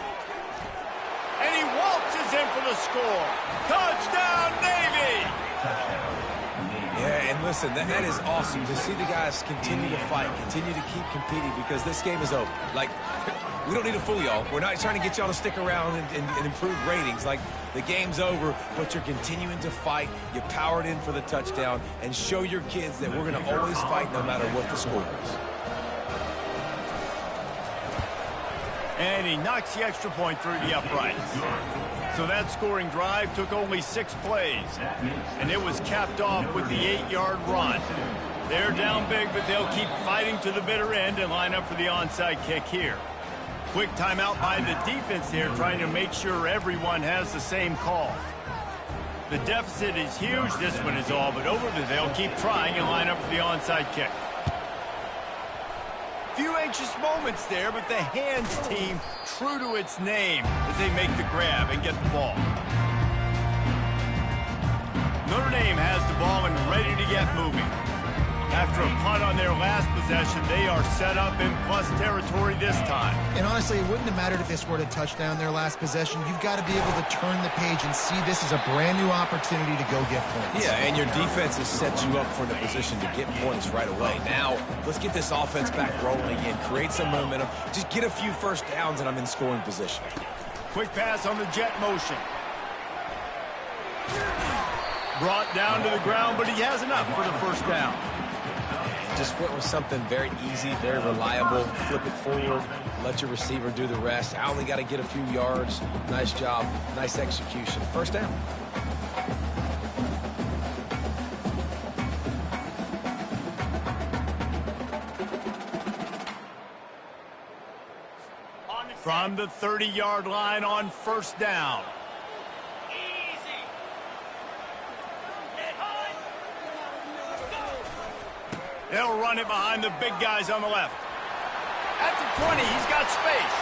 And he waltzes in for the score. Touchdown, Navy! Yeah, and listen, that is awesome to see the guys continue to fight, continue to keep competing, because this game is over. Like, we don't need to fool y'all. We're not trying to get y'all to stick around and improve ratings. Like, the game's over, but you're continuing to fight. You powered in for the touchdown, and show your kids that we're going to always fight no matter what the score is. And he knocks the extra point through the uprights. So that scoring drive took only 6 plays, and it was capped off with the 8-yard run. They're down big, but they'll keep fighting to the bitter end and line up for the onside kick here. Quick timeout by the defense here, trying to make sure everyone has the same call. The deficit is huge, this one is all, but they'll keep trying and line up for the onside kick. Few anxious moments there, but the hands team true to its name as they make the grab and get the ball. Notre Dame has the ball and ready to get moving. After a punt on their last possession, they are set up in plus territory this time. And honestly, it wouldn't have mattered if they scored a touchdown their last possession. You've got to be able to turn the page and see this as a brand new opportunity to go get points. Yeah, and your defense has set you up for the position to get points right away. Now, let's get this offense back rolling and create some momentum. Just get a few first downs, and I'm in scoring position. Quick pass on the jet motion. Brought down to the ground, but he has enough for the first down. Just went with something very easy, very reliable. Flip it forward, let your receiver do the rest. I only got to get a few yards. Nice job, nice execution. First down. From the 30-yard line on first down. They'll run it behind the big guys on the left. At the 20, he's got space.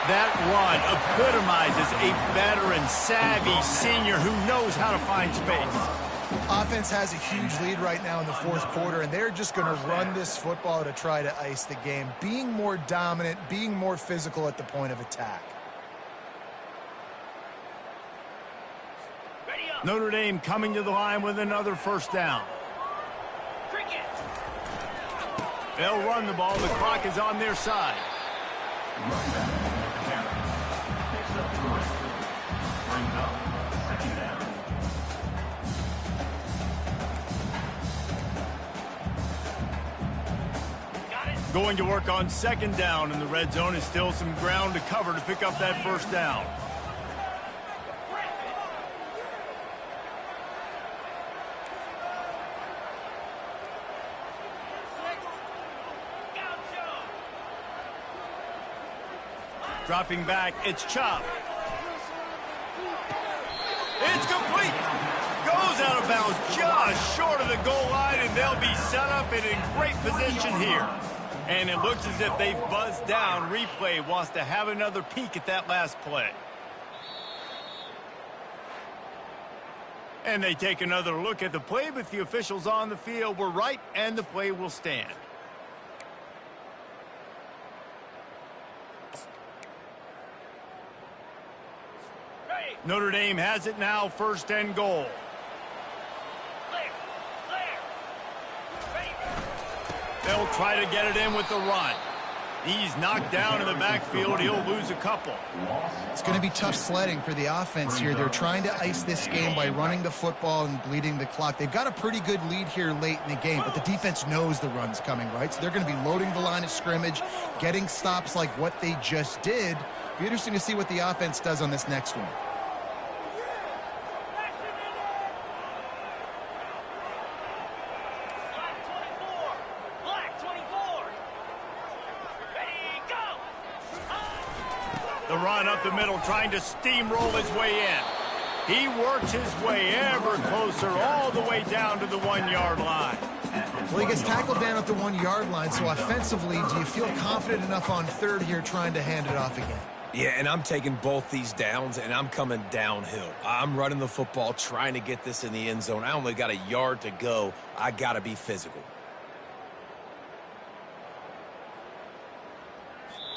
That run epitomizes a veteran, savvy senior who knows how to find space. Offense has a huge lead right now in the fourth quarter, and they're just going to run this football to try to ice the game, being more dominant, being more physical at the point of attack. Ready up. Notre Dame coming to the line with another first down. They'll run the ball. The clock is on their side. Running back, Harris. Picks up 3. Brings up 2nd down. Going to work on 2nd down, and the red zone is still some ground to cover to pick up that first down. Dropping back, it's Chop. It's complete. Goes out of bounds just short of the goal line, and they'll be set up and in great position here. And it looks as if they've buzzed down. Replay wants to have another peek at that last play. And they take another look at the play, but the officials on the field were right, and the play will stand. Notre Dame has it now, 1st and goal. They'll try to get it in with the run. He's knocked down in the backfield. He'll lose a couple. It's going to be tough sledding for the offense here. They're trying to ice this game by running the football and bleeding the clock. They've got a pretty good lead here late in the game, but the defense knows the run's coming, right? So they're going to be loading the line of scrimmage, getting stops like what they just did. Be interesting to see what the offense does on this next one. The run up the middle, trying to steamroll his way in. He works his way ever closer all the way down to the 1-yard line. Well, he gets tackled down at the 1-yard line, so offensively, do you feel confident enough on 3rd here trying to hand it off again? Yeah, and I'm taking both these downs, and I'm coming downhill. I'm running the football, trying to get this in the end zone. I only got a yard to go. I got to be physical.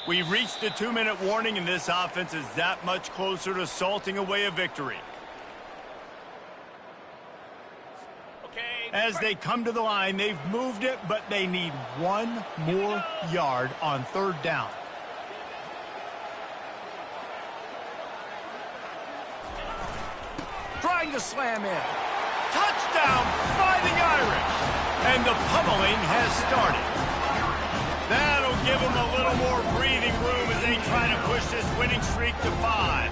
We've reached the 2-minute warning, and this offense is that much closer to salting away a victory. As they come to the line, they've moved it, but they need 1 more yard on 3rd down. Trying to slam in. Touchdown, Fighting Irish! And the pummeling has started. That'll give them a little more breathing room as they try to push this winning streak to 5.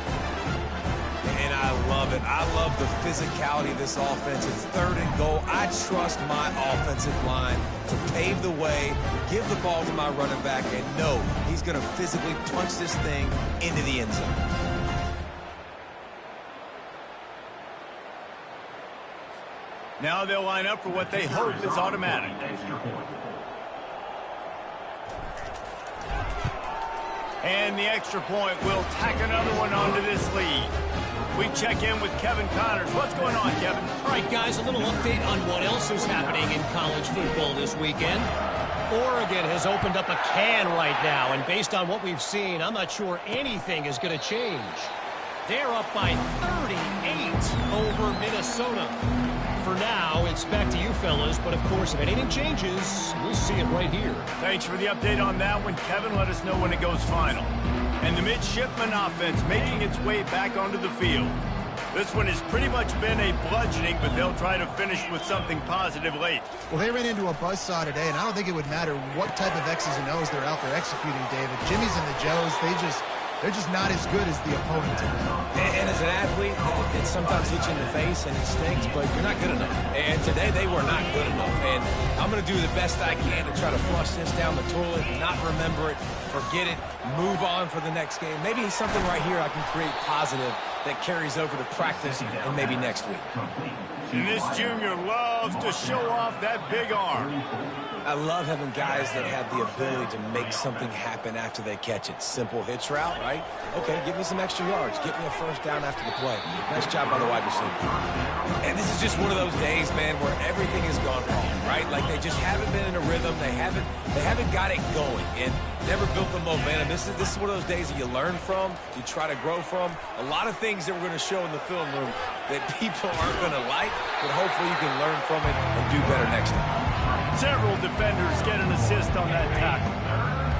And I love it. I love the physicality of this offense. It's 3rd and goal. I trust my offensive line to pave the way, give the ball to my running back, and know he's going to physically punch this thing into the end zone. Now they'll line up for what they hope is automatic. And the extra point will tack another one onto this lead. We check in with Kevin Connors. What's going on, Kevin? All right, guys, a little update on what else is happening in college football this weekend. Oregon has opened up a can right now, and based on what we've seen, I'm not sure anything is going to change. They're up by 38 over Minnesota. For now, it's back to you fellas, but of course, if anything changes, we'll see it right here. Thanks for the update on that one, Kevin. Let us know when it goes final. And the midshipman offense making its way back onto the field. This one has pretty much been a bludgeoning, but they'll try to finish with something positive late. Well, they ran into a buzzsaw today, and I don't think it would matter what type of X's and O's they're out there executing, David. Jimmy's and the Joes, they're just not as good as the opponent today. And as an athlete, it sometimes hits you in the face and it stinks, but you're not good enough. And today they were not good enough. And I'm going to do the best I can to try to flush this down the toilet, not remember it, forget it, move on for the next game. Maybe something right here I can create positive that carries over to practice and maybe next week. And this junior loves to show off that big arm. I love having guys that have the ability to make something happen after they catch it. Simple hitch route, right? Okay, give me some extra yards. Get me a first down after the play. Nice job by the wide receiver. And this is just one of those days, man, where everything has gone wrong, right? Like they just haven't been in a rhythm. They haven't got it going and never built the momentum. This is one of those days that you learn from, you try to grow from. A lot of things that we're going to show in the film room that people aren't going to like, but hopefully you can learn from it and do better next time. Several defenders get an assist on that tackle.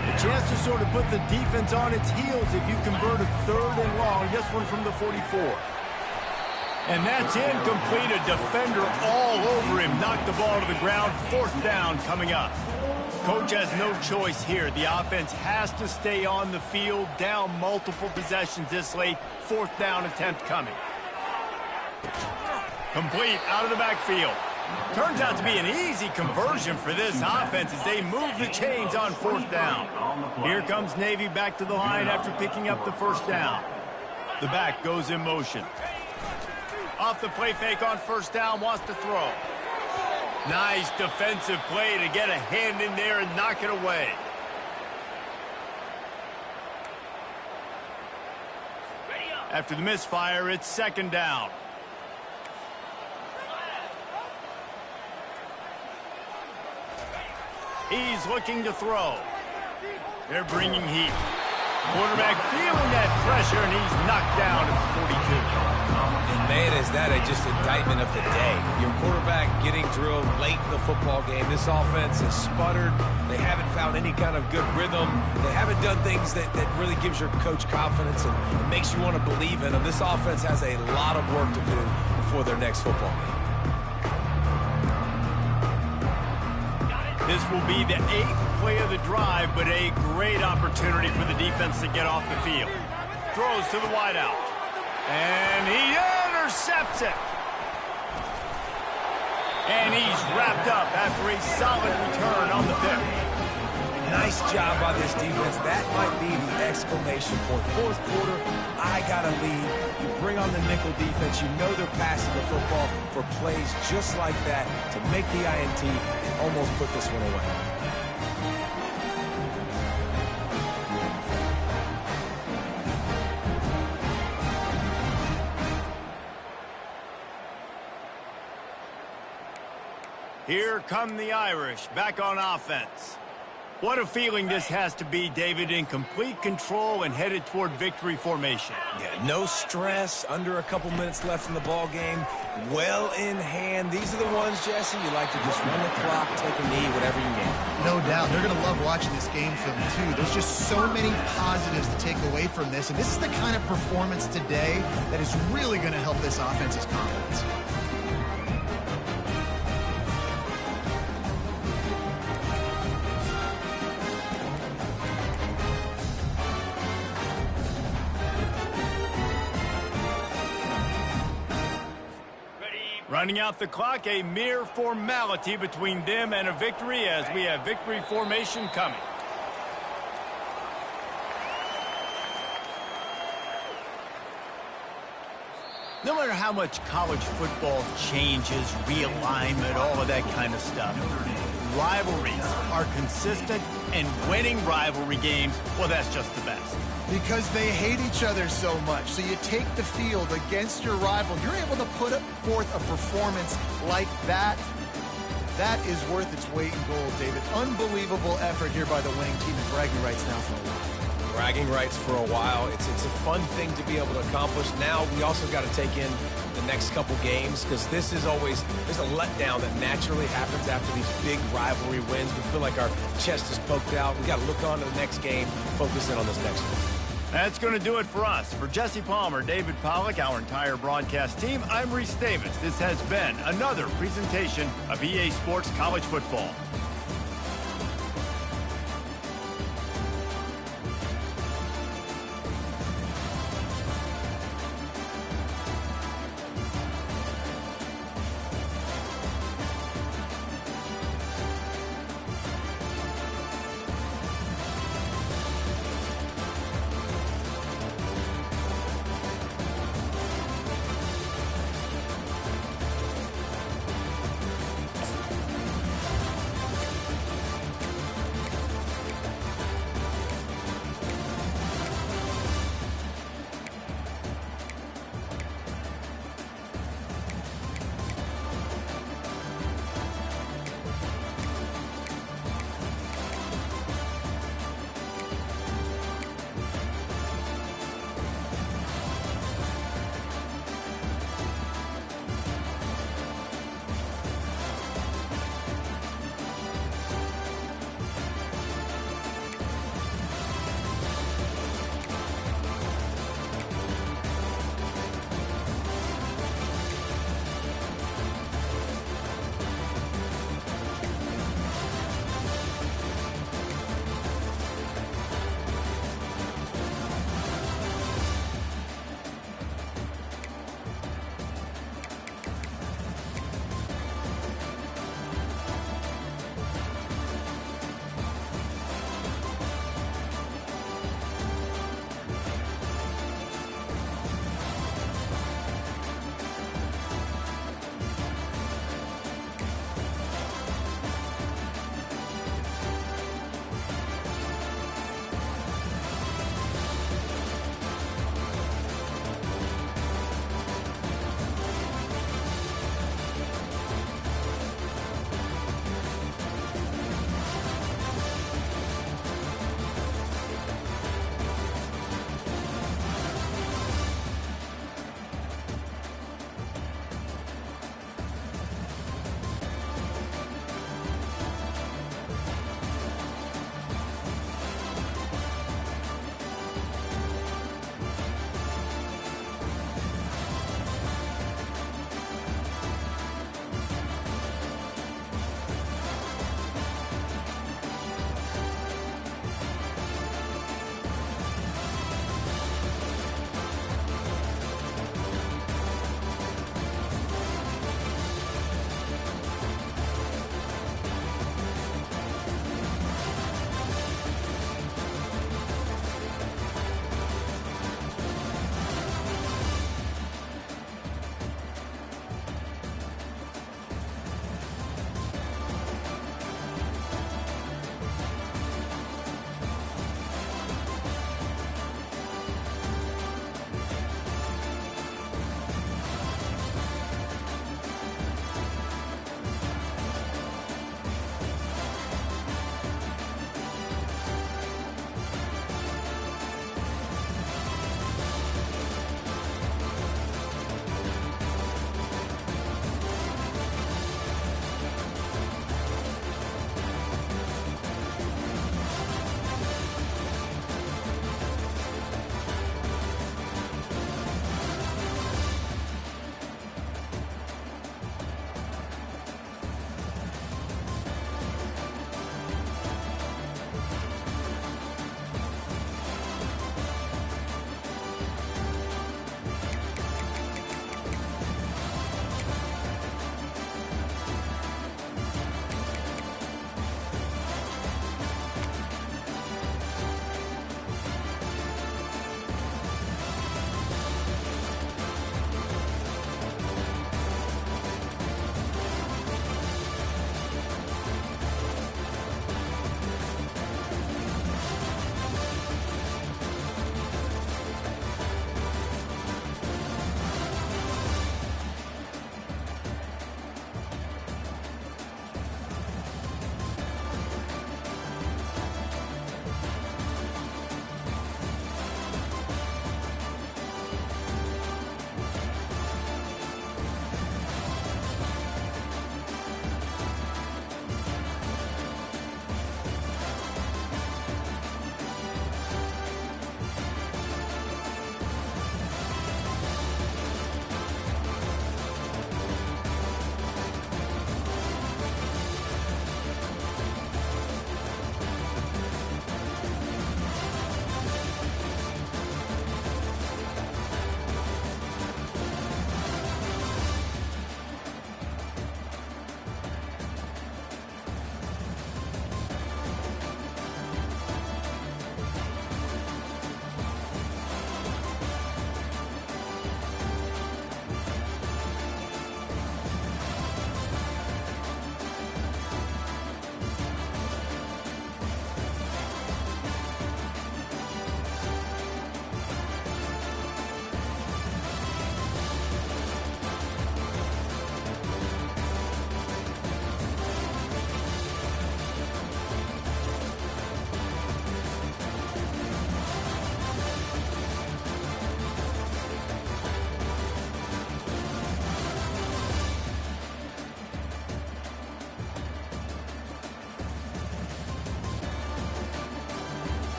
A chance to sort of put the defense on its heels if you convert a 3rd and long. This one from the 44. And that's incomplete. A defender all over him. Knocked the ball to the ground. 4th down coming up. Coach has no choice here. The offense has to stay on the field. Down multiple possessions this late. 4th down attempt coming. Complete out of the backfield. Turns out to be an easy conversion for this offense as they move the chains on 4th down. Here comes Navy back to the line after picking up the 1st down. The back goes in motion. Off the play fake on 1st down, wants to throw. Nice defensive play to get a hand in there and knock it away. After the misfire, it's 2nd down. He's looking to throw. They're bringing heat. Quarterback feeling that pressure, and he's knocked down at the 42. And man, is that just indictment of the day. Your quarterback getting drilled late in the football game. This offense has sputtered. They haven't found any kind of good rhythm. They haven't done things that really gives your coach confidence and makes you want to believe in them. This offense has a lot of work to do before their next football game. This will be the 8th play of the drive, but a great opportunity for the defense to get off the field. Throws to the wideout. And he intercepts it. And he's wrapped up after a solid return on the pick. Nice job by this defense. That might be the exclamation point. 4th quarter, I got a lead. You bring on the nickel defense. You know they're passing the football for plays just like that to make the INT and almost put this one away. Here come the Irish back on offense. What a feeling this has to be, David, in complete control and headed toward victory formation. Yeah, no stress, under a couple minutes left in the ball game, well in hand. These are the ones, Jesse, you like to just run the clock, take a knee, whatever you want. No doubt. They're going to love watching this game film, too. There's just so many positives to take away from this, and this is the kind of performance today that is really going to help this offense's confidence. Running out the clock, a mere formality between them and a victory as we have victory formation coming. No matter how much college football changes, realignment, all of that kind of stuff, rivalries are consistent, and winning rivalry games, well, that's just the best. Because they hate each other so much. So you take the field against your rival. You're able to put forth a performance like that. That is worth its weight in gold, David. Unbelievable effort here by the winning team, and bragging rights now for a while. Bragging rights for a while. It's a fun thing to be able to accomplish. Now we also got to take in the next couple games, because this is always, there's a letdown that naturally happens after these big rivalry wins. We feel like our chest is poked out. We got to look on to the next game, focus in on this next one. That's going to do it for us. For Jesse Palmer, David Pollack, our entire broadcast team, I'm Reese Davis. This has been another presentation of EA Sports College Football.